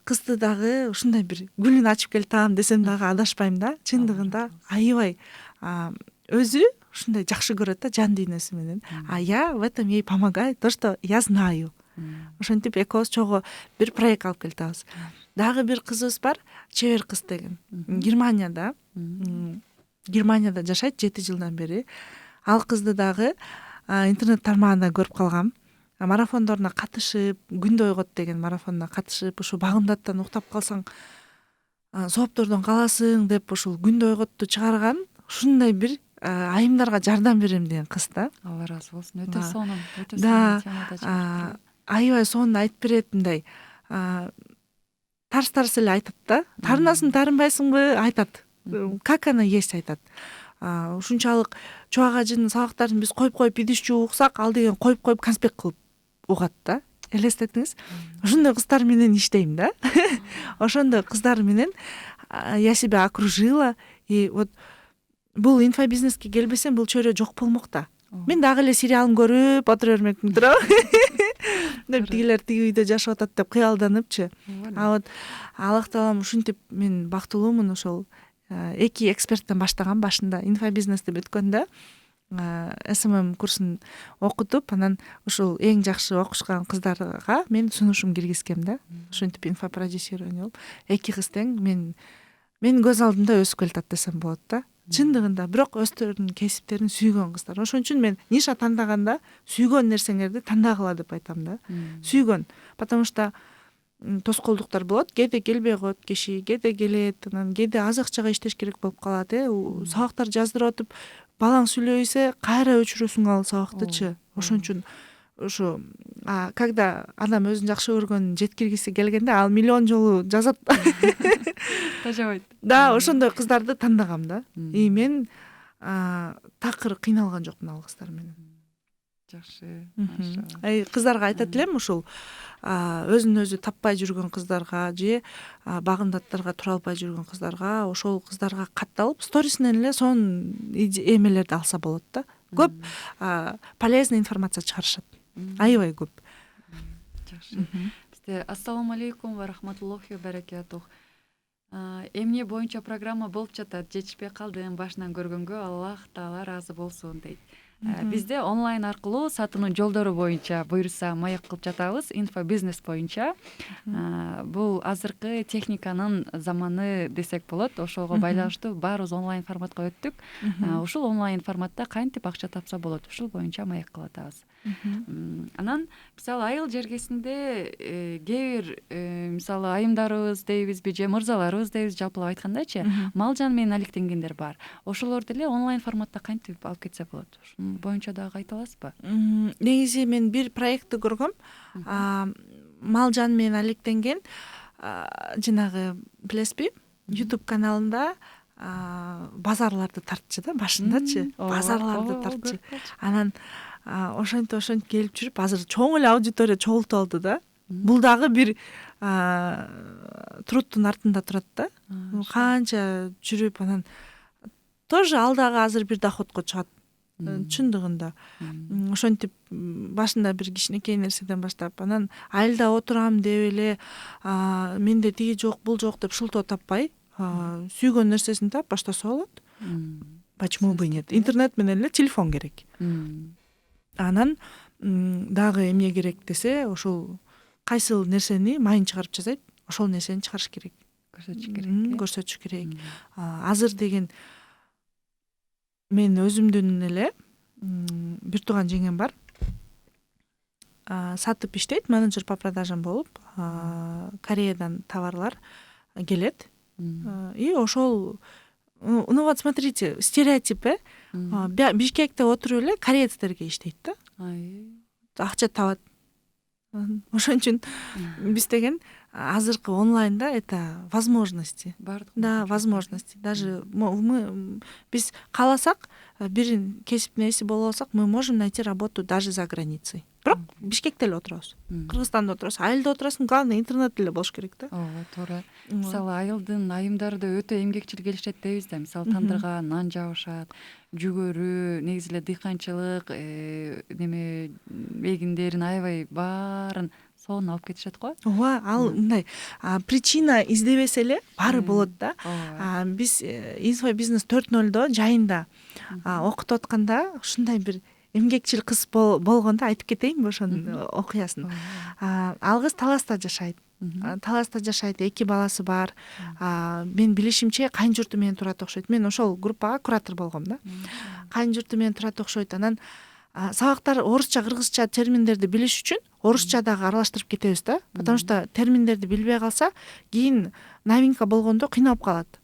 кызды дагы ушундай бир гүлүн ачып келатам десем дагы адашпайм да. Чындыгында аябай өзү ушундай жакшы көрөт да, жан дүйнөсү менен. Я в этом ей помогаю, то, что я знаю. Ошентип экөөбүз чогуу бир проект алып келатабыз. Дагы бир кызыбыз бар, Чебер кыз деген. Германияда жашайт 7 жылдан бери. Ал кызды дагы интернет тармагында көрүп калгам. Марафондоруна катышып, күндө ойгот деген марафонуна катышып, ушу багымдаттан уктап калсаң сооптордон каласың деп ушул күндө ойготту чыгарган ушундай бир айымдарга жардам берем деген кыз да. Алла ыраазы болсун. Өтө сонун, өтө Да, сонун темада чыгып. аябай сонун айтып берет, мындай тарс эле айтат да. Тарынасың, тарынбайсыңбы айтат. Как она есть айтат. Ушунчалык чубак ажынын сабактарын биз коюп идишчү уксак, ал деген коюп конспект кылып угат да. Элестетиңиз. Ошондой кыздар менен иштейм да. Ошондой кыздар менен я себя окружила, и вот бул инфобизнеске келбесем бул чөйрө жок болмок да. Мен дагы эле сериалын көрүп отура бермекмин туурабы. Деп тигилер тиги үйдө жашап атат деп кыялданыпчы. Вот Аллах таалам ушинтип мен бактылуумун. Ошол 2 эксперттен баштаган башында инфобизнести бүткөндө СММ курсун окутуп, анан ушул эң жакшы окушкан кыздарга мен сунушум киргизгем да. Ушинтип инфопродюсирование болуп 2 кыз тең мен көз алдымда өсүп келатат десем болот да. Чындыгында бирок өздөрүнүн кесиптерин сүйгөн кыздар. Ошон үчүн мен ниша тандаганда сүйгөн нерсеңерди тандагыла деп айтам да. Сүйгөн, потому что тоскоолдуктар болот, кээде келбей коет киши, кээде келет, анан кээде аз акчага иштеш керек болуп калат. Сабактар жаздырып атып, балаң сүйлөбөйсө кайра өчүрөсүң ал сабактычы. Ошон үчүн ушу когда адам өзүн жакшы көргөнүн жеткиргиси келгенде ал миллион жолу жазат. Тажабайт. Да, ошондой кыздарды тандагам да. И мен такыр кыйналган жокмун ал кыздар менен. Жакшы. Кыздарга айтат элем, ушул өзүн өзү таппай жүргөн кыздарга же багымдаттарга тура албай жүргөн кыздарга, ошол кыздарга катталып сторисинен эле сонун эмелерди алса болот да. Көп полезный информация чыгарышат. Аябай көп. Жакшы. Бизде ассаламу алейкум ва рахматуллахи ва баракатух. Эмне боюнча программа болуп жатат, жетишпей калдым, башынан көргөнгө Аллах таала ыраазы болсун дейт. Бизде онлайн аркылуу сатынын жолдору боюнча буйруса маек кылып жатабыз, инфобизнес боюнча. Бул азыркы техниканын заманы десек болот. Ошого байланыштуу баарыбыз онлайн форматка өттүк. Ушул онлайн форматта кантип акча тапса болот, ушул боюнча маек кылып атабыз. Анан мисалы айыл жергесинде кээ бир мисалы айымдарыбыз дейбизби же мырзаларыбыз дейбиз, жалпылап айткандачы, мал жан менен алектенгендер бар. Ошолорду эле онлайн форматта кантип алып кетсе болот? Ушун боюнча дагы айта аласызбы? Негизи мен бир проектти көргөм. Мал жан менен алектенген жанагы билесизби? YouTube каналында базарларды тартчы да, башындачы. Базарларды тартчы. Анан ошентип келип жүрүп, азыр чоң эле аудитория чогултуп алды да. Бул дагы бир труттун артында турат да. Канча жүрүп, анан тоже ал дагы азыр бир доходко чыгат. Чындыгында. Ошентип башында бир кичинекей нерседен баштап, анан айылда отурам деп эле менде тиги жок, бул жок деп шылтоо таппай, сүйгөн нерсесин таап баштаса болот. Почему бы нет? Интернет менен эле телефон керек. Анан дагы эмне керек десе, ошол кайсыл нерсени майын чыгарып жасайт, ошол нерсени чыгарыш керек. Көрсөтүш керек. Азыр деген мен өзүмдүн эле бир тууган жеңем бар. Сатып иштейт, менеджер по продажам болуп, Кореядан товарлар келет. И ошол ну вот смотрите, стереотип, Бишкекте отуруп эле кореецтерге иштейт да. Акча табат. Ошон үчүн биз деген азыркы онлайнда это возможности. Да, возможности. Даже биз кааласак, бир кесиптин ээси боло алсак, мы можем найти работу даже за границей. Бирок Бишкекте эле отурабыз. Кыргызстанда отурасың, айылда отурасың, главное интернет эле болуш керек да. Ооба, туура. Мисалы айылдын айымдары да өтө эмгекчил келишет дейбиз да. Мисалы тандырга нан жабышат, жүгөрү, негизи эле дыйканчылык, неме эгиндерин аябай баарын сонун алып кетишет го. Ооба, ал мындай причина издебесе эле баары болот да. Биз инфобизнес 4.0 жайында окутуп атканда ушундай бир эмгекчил кыз болгондо айтып кетейинби ошонун окуясын. Ал кыз Таласта жашайт. Таласта жашайт, 2 баласы бар. Мен билишимче кайын журту менен турат окшойт. Мен ошол группага куратор болгом да. Кайын журту менен турат окшойт. Анан сабактар орусча кыргызча терминдерди билиш үчүн орусча дагы аралаштырып кетебиз да, потому что терминдерди билбей калса кийин новинка болгондо кыйналып калат.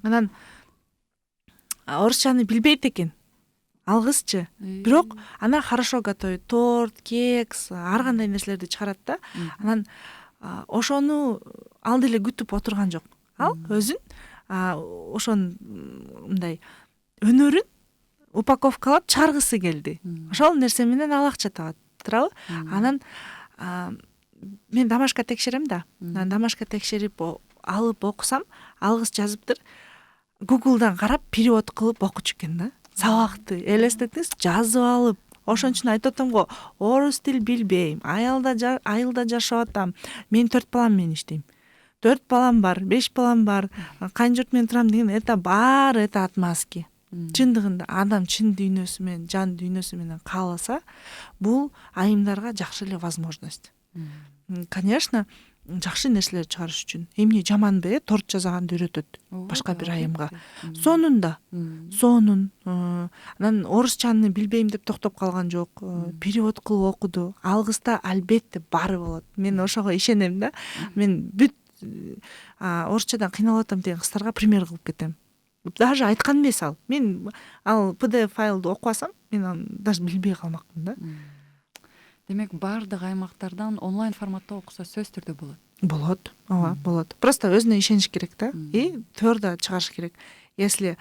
Анан орусчаны билбейт экен ал кызчы, бирок ана хорошо готовит, торт, кекс, ар кандай нерселерди чыгарат да. Анан ошону ал деле күтүп отурган жок. Ал өзүн ошонун мындай өнөрүн упаковкалап чыгаргысы келди. Ошол нерсе менен ал акча табат, туурабы? Анан мен домашка текшерем да. Домашка текшерип алып окусам, ал кыз жазыптыр. Google'дан карап перевод кылып окучу экен да. Сабакты элестетиңиз, жазып алып. Ошон үчүн айтып атам го, орус тил билбейм, айылда жашап атам. Мен 4 балам менен иштейм. 4 балам бар, 5 балам бар. Кайын журт менен турам деген это баары это отмазки. Чындыгында адам чын дүйнөсү менен, жан дүйнөсү менен кааласа, бул айымдарга жакшы эле возможность. Конечно, жакшы нерселер чыгарыш үчүн. Эмне жаманбы, торт жасаганды үйрөтөт башка бир айымга. Сонун. Анан орусчаны билбейм деп токтоп калган жок. Перевод кылып окуду. Ал кызда албетте баары болот. Мен ошого ишенем да. Мен бүт орусчадан кыйналып атам деген кыздарга пример кылып кетем. Даже айткан эмес ал. Мен ал PDF файлды окубасам, мен аны даже билбей калмакмын да. Демек баардык аймактардан онлайн форматта окуса сөзсүз түрдө болот. Болот, ооба, болот. Просто өзүнө ишениш керек да, и твердо чыгарыш керек. Если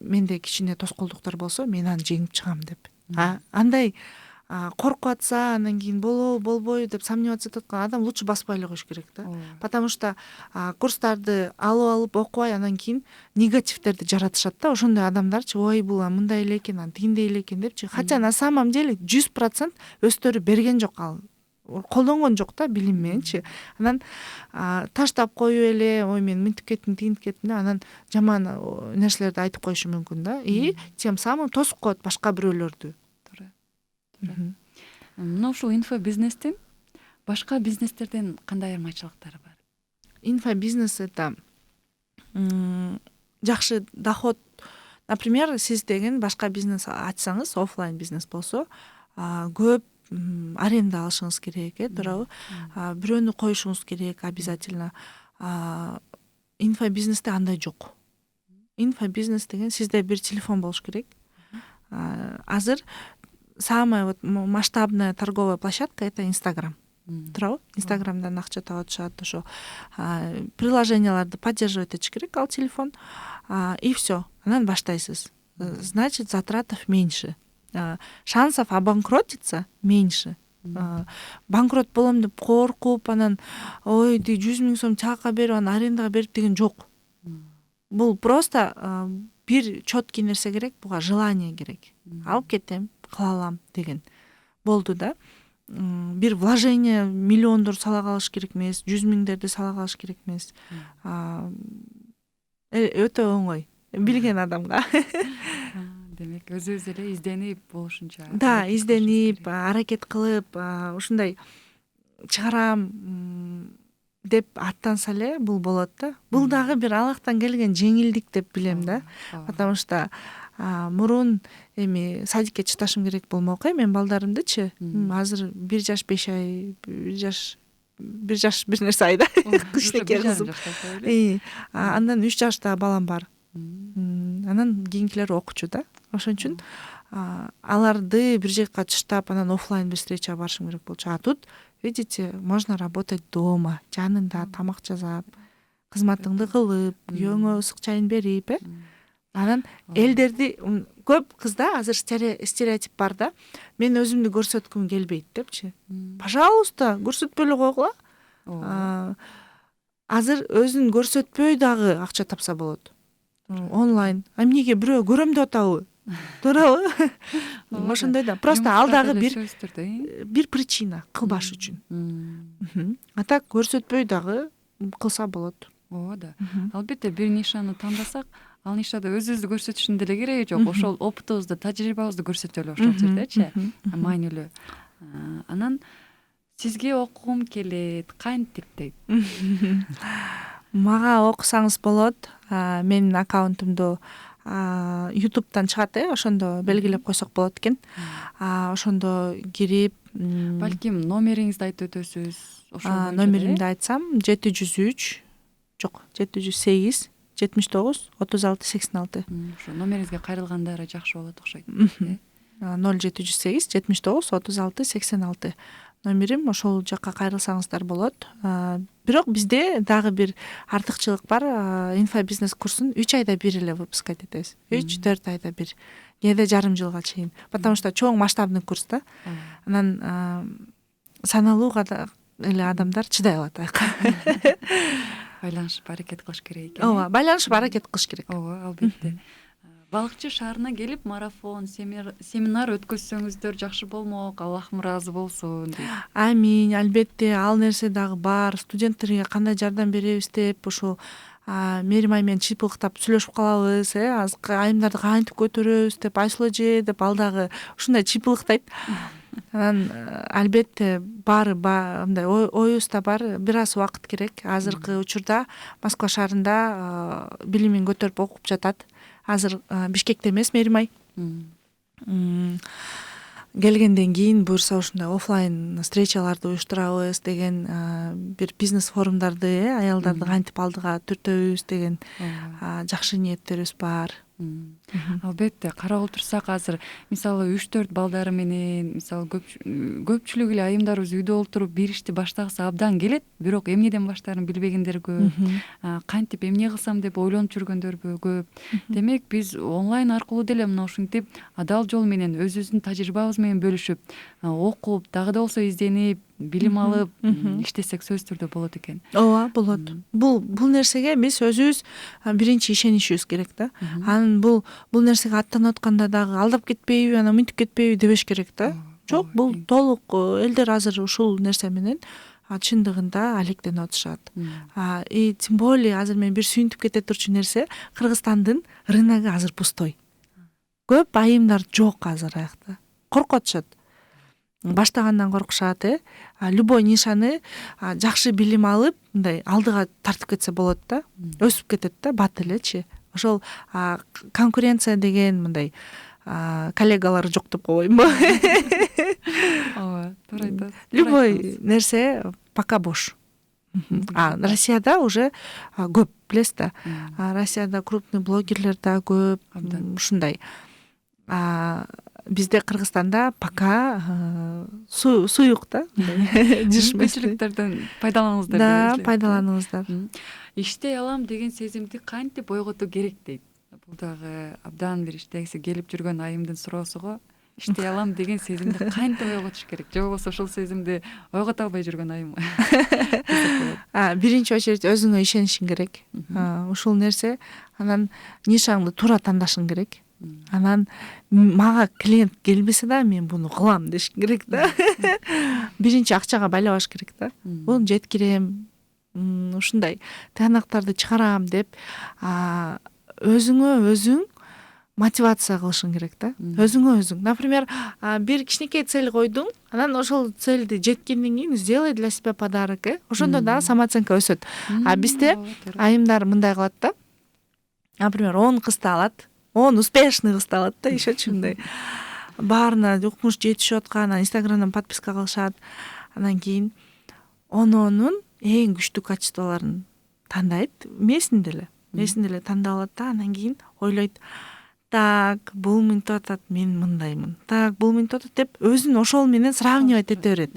менде кичине тоскоолдуктар болсо, мен аны жеңип чыгам деп. Андай коркуп атса, анан кийин болбойбу деп сомневаться этип аткан адам лучше баспай эле коюш керек да. Потому что курстарды алып окубай, анан кийин негативтерди жаратышат да. Ошондой адамдарчы, ой бул мындай эле экен, тигиндей эле экен депчи. Хотя на самом деле 100% өздөрү берген жок, ал колдонгон жок да билим мененчи. Анан таштап коюп эле, ой мен мынтип кеттим, тигинтип кеттим, анан жаман нерселерди айтып коюшу мүмкүн да. И тем самым тосуп коет башка бирөөлөрдү. Мына ушул инфобизнестин башка бизнестерден кандай айырмачылыктары бар? Инфобизнес это жакшы доход. Например, сиз деген башка бизнес ачсаңыз, офлайн бизнес болсо, көп аренда алышыңыз керек, туурабы? Бирөөнү коюшуңуз керек обязательно. Инфобизнесте андай жок. Инфобизнес деген сизде бир телефон болуш керек. Азыр самая вот масштабная торговая площадка это Инстаграм. Туурабы? Инстаграмдан акча таап атышат, ошо приложенияларды поддерживать этиш керек ал телефон. И все. Анан баштайсыз. Значит, затратов меньше. Шансов обанкротиться меньше. Банкрот болом деп коркуп, анан ой 100 000 сом чакка берип, анан арендага берип деген жок. Бул просто бир чёткий нерсе керек, буга желание керек. Алып кетем, кыла алам деген болду да. Бир вложение миллиондор сала калыш керек эмес, 100 000 сала калыш керек эмес. Өтө оңой билген адамга. Демек өзүбүз эле изденип болушунча. Да, изденип, аракет кылып, ушундай чыгарам деп аттанса эле бул болот да. Бул дагы бир Аллахтан келген жеңилдик деп билем да. Потому что мурун эми садикке чыкташым керек болмок, мен балдарымдычы азыр 1 жаш 5 ай, 1 жаш бир нерсе айда кичинекей кызым. Андан 3 жашта балам бар. Анан кийинкилер окучу да. Ошон үчүн аларды бир жакка чыштап, анан офлайн бир встречага барышым керек болчу. А тут, видите, можно работать дома, жанында тамак жасап, кызматыңды кылып, күйөөңө ысык чайын берип, Анан элдерди көп кызда азыр стереотип бар да. Мен өзүмдү көрсөткүм келбейт депчи. Пожалуйста, көрсөтпөй эле койгула. Азыр өзүн көрсөтпөй дагы акча тапса болот. Онлайн. Эмнеге бирөө көрөм деп атабы? Туурабы? Ошондой да. Просто ал дагы бир причина кылбаш үчүн. А так көрсөтпөй дагы кылса болот. Ооба да. Албетте бир нишаны тандасак, ал нишада өзүбүздү көрсөтүштүн деле кереги жок. Ошол опытыбызды, тажрыйбабызды көрсөтө эле ошол жердечи. Маанилүү. Анан сизге окугум келет, кантип дейт? Мага окусаңыз болот. Менин аккаунтумду YouTube'дан чыгат, ошондо белгилеп койсок болот экен. Ошондо кирип, балким номериңизди айтып өтөсүз. Ошол номеримди айтсам 703 жок 708 79 36 86. Ошо номериңизге кайрылганда жакшы болот окшойт. 0708 79 36 86 номерим, ошол жакка кайрылсаңыздар болот. Бирок бизде дагы бир артыкчылык бар. Инфобизнес курсун 3 айда бир эле выпускать этебиз. 3-4 айда бир, кээде жарым жылга чейин. Потому что чоң масштабный курс да. Анан саналуу эле адамдар чыдай алат аяка. Байланышып аракет кылыш керек экен. Ооба, байланышып аракет кылыш керек. Ооба, албетте. Балыкчы шаарына келип марафон, семинар өткөзсөңүздөр жакшы болмок, Аллах ыраазы болсун дейт. Аминь, албетте, ал нерсе дагы бар. Студенттерге кандай жардам беребиз деп ошол Меримай менен чыйпылыктап сүйлөшүп калабыз, айымдарды кантип көтөрөбүз деп, Айсулу эже деп, ал дагы ушундай чыйпылыктайт. Анан албетте баары мындай оюбузда бар, бир аз убакыт керек. Азыркы учурда Москва шаарында билимин көтөрүп окуп жатат. Азыр Бишкекте эмес Меримай. Келгенден кийин буюрса ушундай офлайн встречаларды уюштурабыз деген, бир бизнес форумдарды, аялдарды кантип алдыга түртөбүз деген жакшы ниеттерибиз бар. Албетте, карап отурсак азыр мисалы 3-4 балдары менен, мисалы көпчүлүк эле айымдарыбыз үйдө олтуруп бир ишти баштагысы абдан келет, бирок эмнеден баштаарын билбегендер көп. Кантип эмне кылсам деп ойлонуп жүргөндөр көп. Демек биз онлайн аркылуу деле мына ушинтип адал жол менен өзүбүздүн тажрыйбабыз менен бөлүшүп, окуп, дагы да болсо изденип, билим алып иштесек сөзсүз түрдө болот экен. Ооба, болот. Бул нерсеге биз өзүбүз биринчи ишенишибиз керек да. Анан бул нерсеге аттанып атканда дагы алдап кетпейби, анан мынтип кетпейби дебеш керек да. Жок, бул толук элдер азыр ушул нерсе менен чындыгында алектенип атышат. Тем более азыр мен бир сүйүнтүп кете турчу нерсе, Кыргызстандын рыногу азыр пустой. Көп айымдар жок азыр аякта. Коркуп атышат. Баштагандан коркушат, любой нишаны жакшы билим алып, мындай алдыга тартып кетсе болот да, өсүп кетет да, бат элечи. Ошол конкуренция деген мындай коллегалары жок деп койбоймунбу? Ооба, туура айтасыз. Любой нерсе пока бош. Россияда уже көп, билесиз да. Россияда крупный блогерлер да көп, ушундай. Бизде Кыргызстанда пока суюк да, мүмкүнчүлүктөрдөн пайдаланыңыздар. Да, пайдаланыңыздар. Иштей алам деген сезимди кантип ойготуу керек дейт. Бул дагы абдан бир иштегиси келип жүргөн айымдын суроосу го. Иштей алам деген сезимди кантип ойготуш керек? Же болбосо ошол сезимди ойгото албай жүргөн айым. Биринчи очередь өзүңө ишенишиң керек. Ушул нерсе, анан нишаңды туура тандашың керек. Анан мага клиент келбесе да мен буну кылам дешиң керек да. Биринчи акчага байлабаш керек да. Буну жеткирем, ушундай тыянактарды чыгарам деп өзүңө өзүң мотивация кылышың керек да. Өзүңө өзүң. Например, бир кичинекей цель койдуң, анан ошол цельди жеткенден кийин сделай для себя подарок, ошондо да самооценка өсөт. Бизде айымдар мындай кылат да. Например, 10 кызды алат. Он успешный кызды алат да, еще чындай. Баарына укмуш жетишип аткан, Инстаграмдан подписка кылышат. Анан кийин онун эң күчтүү качестволорун тандайт, месинде эле тандап алат да, анан кийин ойлойт, так, бул мынтип атат, мен мындаймын. Так, бул мынтип атат деп өзүн ошол менен сравнивать эте берет.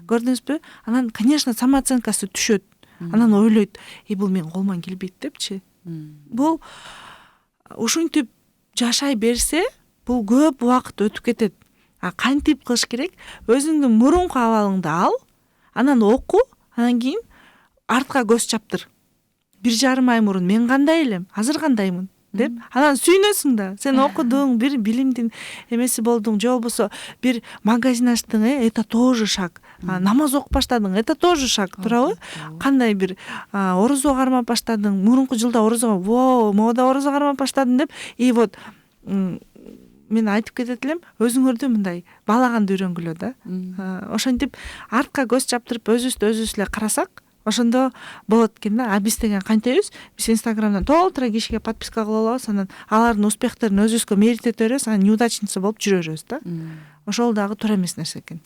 Көрдүңүзбү? Анан, конечно, самооценкасы түшөт. Анан ойлойт, бул менин колуман келбейт депчи. Бул ушинтип жашай берсе, бул көп убакыт өтүп кетет. Кантип кылыш керек? Өзүңдүн мурунку абалыңды ал, анан оку, анан кийин артка көз чаптыр. 1,5 ай мурун мен кандай элем, азыр кандаймын деп, анан сүйүнөсүң да. Сен окудуң, бир билимдин эмеси болдуң, же болбосо бир магазин ачтың, это тоже шаг. Намаз окуп баштадың, это тоже шаг, туурабы? Кандай бир орозо кармап баштадың, мурунку жылда орозого, мода орозо кармап баштадым деп, вот мен айтып кетет элем, өзүңөрдү мындай баалаганды үйрөнгүлө да. Ошентип артка көз чаптырып өзүбүздү эле карасак, ошондо болот экен да. А биз деген кантебиз? Биз Инстаграмдан толтура кишиге подписка кылып алабыз, анан алардын успехтерин өзүбүзгө мерить этө беребиз, анан неудачница болуп жүрө беребиз да. Ошол дагы туура эмес нерсе экен.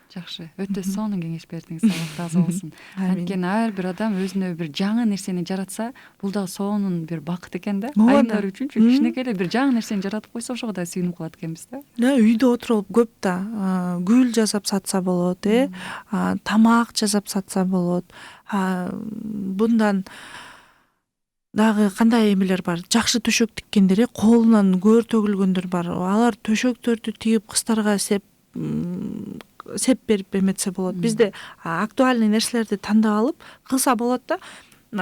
Жакшы, өтө сонун кеңеш бердиңиз, Аллах ыраазы болсун. Анткени ар бир адам өзүнө бир жаңы нерсени жаратса, бул дагы сонун бир бакыт экен да. Айымдар үчүнчү кичинекей эле бир жаңы нерсени жаратып койсо, ошого да сүйүнүп калат экенбиз да. Үйдө отуруп көп да гүл жасап сатса болот, тамак жасап сатса болот. Bundan дагы кандай эмелер бар? Жакшы төшөк тиккендер, колунан көр төгүлгөндөр бар. Алар төшөктөрдү тигип кыздарга сеп берип эметсе болот. Бизде актуальный нерселерди тандап алып кылса болот да.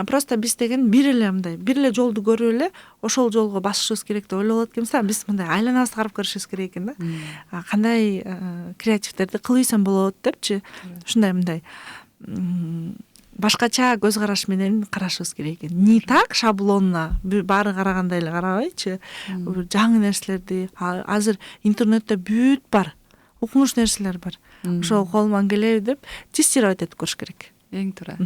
Просто биз деген бир эле жолду көрүп эле ошол жолго басышыбыз керек деп ойлоп алат экенбиз. Биз мындай айланабызды карап көрүшүбүз керек экен да. Кандай креативдерди кылыйсам болот депчи. Ушундай мындай башкача көз караш менен карашыбыз керек экен. Не так шаблонно баары карагандай эле карабайчы. Жаңы нерселерди азыр интернетте бүт бар. Укмуш нерселер бар. Ошол колуман келеби деп тестировать этип көрүш керек. Эң туура.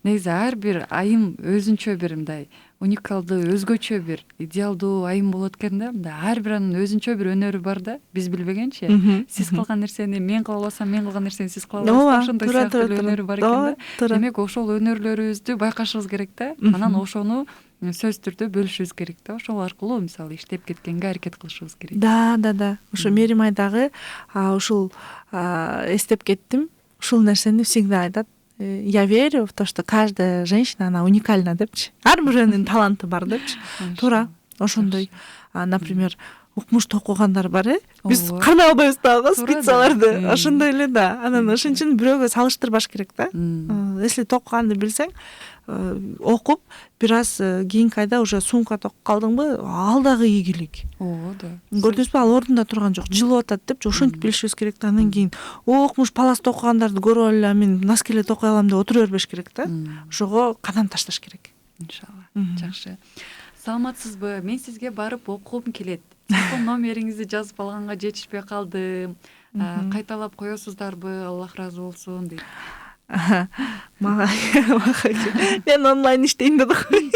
Негизи ар бир айым өзүнчө бир мындай уникалдуу, өзгөчө бир идеалдуу айым болот экен да. Мындай ар бир анын өзүнчө бир өнөрү бар да, биз билбегенчи. Сиз кылган нерсени мен кыла албасам, мен кылган нерсени сиз кыла албасыз. Ошондой сыяктуу өнөрү бар экен да. Демек ошол өнөрлөрүбүздү байкашыбыз керек да. Анан ошону сөзсүз түрдө бөлүшүбүз керек да. Ошол аркылуу мисалы иштеп кеткенге аракет кылышыбыз керек. Да. Ошо Мерим айдагы ушул эстеп кеттим. Ушул нерсени всегда айтат. Я верю в то, что каждая женщина, она уникальна депчи. Ар бирөөнүн таланты бар депчи. Туура. Ошондой, например, укмуш токугандар бар, биз кармай албайбыз дагы спицаларды. Ошондой эле да. Анан ошон үчүн бирөөгө салыштырбаш керек да. Если токуганды билсең, окуп бир аз кийинки айда уже сумка токуп калдыңбы, ал дагы ийгилик. Да. Көрдүңүзбү, ал ордунда турган жок, жылып атат депчи, ошентип билишибиз керек да. Андан кийин окмуш палас токугандарды көрүп эле мен носки эле токуй алам деп отура бербеш керек да. Ошого кадам ташташ керек. Иншалла. Жакшы. Саламатсызбы? Мен сизге барып окугум келет. Телефон номериңизди жазып алганга жетишпей калдым. Кайталап коесуздарбы? Аллах ыраазы болсун дейт. Мен онлайн иштейм дедим.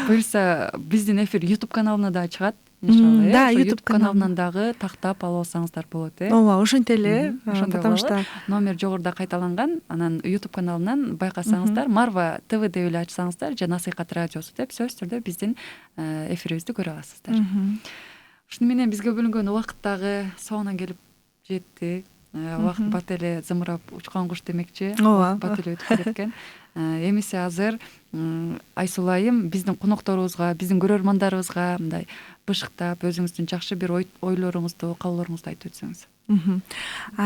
Буюрса биздин эфир YouTube каналына да чыгат. Иншалла. Да, YouTube каналынан дагы тактап алып алсаңыздар болот, Ооба, ошентип эле. Потому что номер жогоруда кайталанган, анан YouTube каналынан байкасаңыздар, Marva TV деп эле ачсаңыздар, же Насыйкат радиосу деп сөзсүз түрдө биздин эфирибизди көрө аласыздар. Ушуну менен бизге бөлүнгөн убакыт дагы соңуна келип жетти. Убакыт бат эле зымырап учкан куш демекчи. Бат эле өтүп кеткен. Эмесе азыр Айсул айым биздин конокторубузга, биздин көрөрмандарыбызга мындай бышыктап өзүңүздүн жакшы бир ойлоруңузду, каалооруңузду айтып өтсөңүз.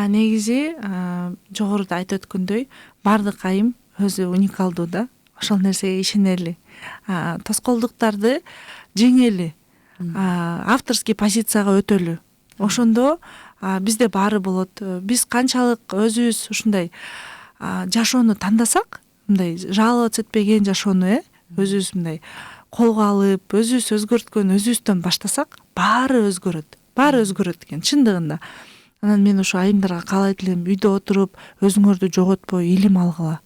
Негизи жогоруда айтып өткөндөй, бардык айым өзү уникалдуу да. Ошол нерсеге ишенели. Тоскоолдуктарды жеңели. Авторский позицияга өтөлү. Ошондо бизде баары болот. Биз канчалык өзүбүз ушундай жашоону тандасак, мындай жалоот этпеген жашоону өзүбүз мындай колго алып, өзүбүз өзгөрткөн өзүбүздөн баштасак, баары өзгөрөт. Баары өзгөрөт экен чындыгында. Анан мен ушу айымдарга каалайт элем, үйдө отуруп өзүңөрдү жоготпой илим алгыла.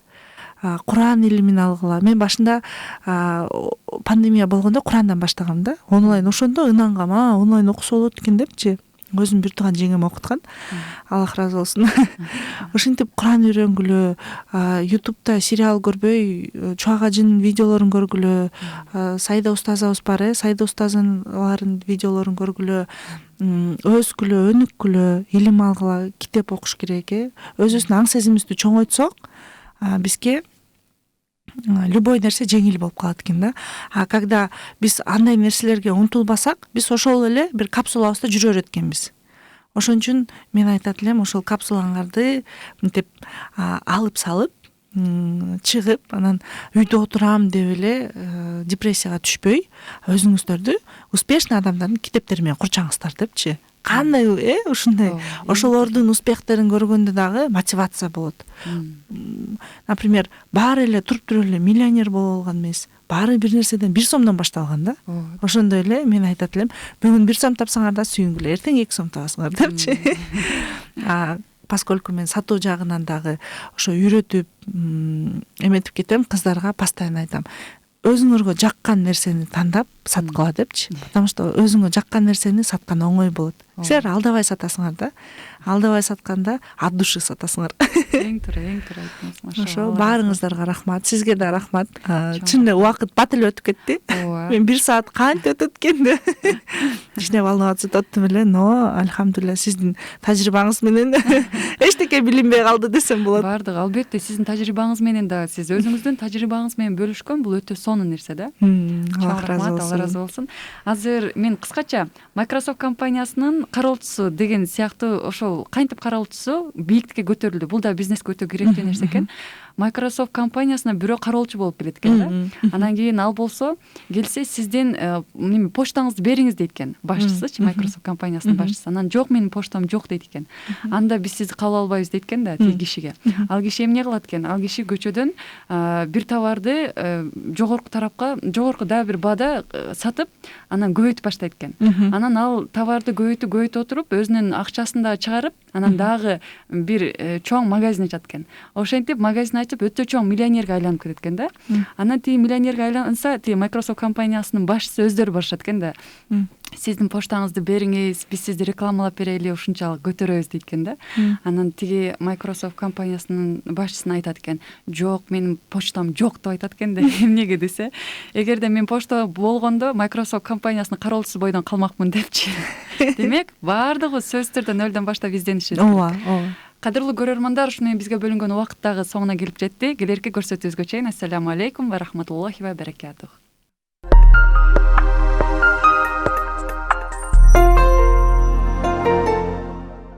Куран илимин алгыла. Мен башында пандемия болгондо Курандан баштагам да. Онлайн ошондо ынангам, онлайн окуса болот экен депчи. Өзүм бир тууган жеңем окуткан. Аллах ыраазы болсун. Ошентип Куран үйрөнгүлө, YouTube'да сериал көрбөй, Чуагажынын видеолорун көргүлө, Сайда устазабыз бар, Сайда устазынын видеолорун көргүлө, өскүлө, өнүккүлө, илим алгыла, китеп окуш керек. Өзүбүздүн аң сезимибизди чоңойтсок, бизге любой нерсе жеңил болуп калат экен да. Когда биз андай нерселерге умтулбасак, биз ошол эле бир капсулабызда жүрө берет экенбиз. Ошон үчүн мен айтат элем, ошол капсулаңарды мынтип алып салып, чыгып, анан үйдө отурам деп эле депрессияга түшпөй, өзүңүздөрдү успешный адамдардын китептери менен курчаңыздар депчи. Кандай ушундай ошолордун успехтерин көргөндө дагы мотивация болот. Например, баары эле туруп эле миллионер боло алган эмес. Баары бир нерседен 1 сомдон башталган да. Ошондой эле мен айтат элем, бүгүн 1 сом тапсаңар да сүйүнгүлө, эртең 2 сом табасыңар депчи. поскольку мен сатуу жагынан дагы ошо үйрөтүп эметип кетем, кыздарга постоянно айтам, өзүңөргө жаккан нерсени тандап саткыла депчи, потому что өзүңө жаккан нерсени саткан оңой болот. Силер алдабай сатасыңар да, алдабай сатканда от души сатасыңар. Эң туура айттыңыз, машалла. Ошо баарыңыздарга рахмат, сизге да рахмат. Чын эле убакыт бат эле өтүп кетти. Мен 1 саат кантип өтөт экенди. Кичине волноваться өттүм эле, но альхамдулилля сиздин тажрыйбаңыз менен эчтеке билинбей калды десем болот. Бардыгы албетте сиздин тажрыйбаңыз менен да, сиз өзүңүздүн тажрыйбаңыз менен бөлүшкөн, бул өтө сонун нерсе да. Алла разы Алла разы болсун. Азыр мен кыскача Microsoft компаниясынын кароолчусу деген сыяктуу ошол кантип кароолчусу бийиктикке көтөрүлдү. Бул да бизнеске өтө керектүү нерсе экен. Microsoft компаниясына бирөө кароолчу болуп келет экен да. Анан кийин ал болсо келсе сиздин почтаңызды бериңиз дейт экен. Башчысычы, Microsoft компаниясынын башчысы. Анан жок, менин почтам жок дейт экен. Анда биз сизди кабыл албайбыз дейт экен да тиги кишиге. Ал киши эмне кылат экен? Ал киши көчөдөн бир товарды жогорку тарапка, жогорку дагы бир баада сатып, анан көбөйтүп баштайт экен. Анан ал товарды көбөйтө отуруп, өзүнүн акчасын да чыгарып, анан дагы бир чоң магазин ачат экен. Ошентип магазин ачып өтө чоң миллионерге айланып кетет экен да. Анан тиги миллионерге айланса, тиги Microsoft компаниясынын башчысы өздөрү барышат экен да. Сиздин почтаңызды бериңиз, биз сизди рекламалап берели, ушунчалык көтөрөбүз дейт экен да. Анан тиги Microsoft компаниясынын башчысына айтат экен, жок, менин почтам жок деп айтат экен да. Эмнеге десе, эгерде мен почта болгондо Microsoft компаниясынын кароолчусу бойдон калмакмын депчи. Демек, баардыгы сөзсүз түрдө нөлдөн баштап изденишет. Ооба. Кадырлуу көрөрмандар, ушуну менен бизге бөлүнгөн убакыт дагы соңуна келип жетти. Келерки көрсөтүүбүзгө чейин ассаламу алейкум ва рахматуллахи ва баракатух.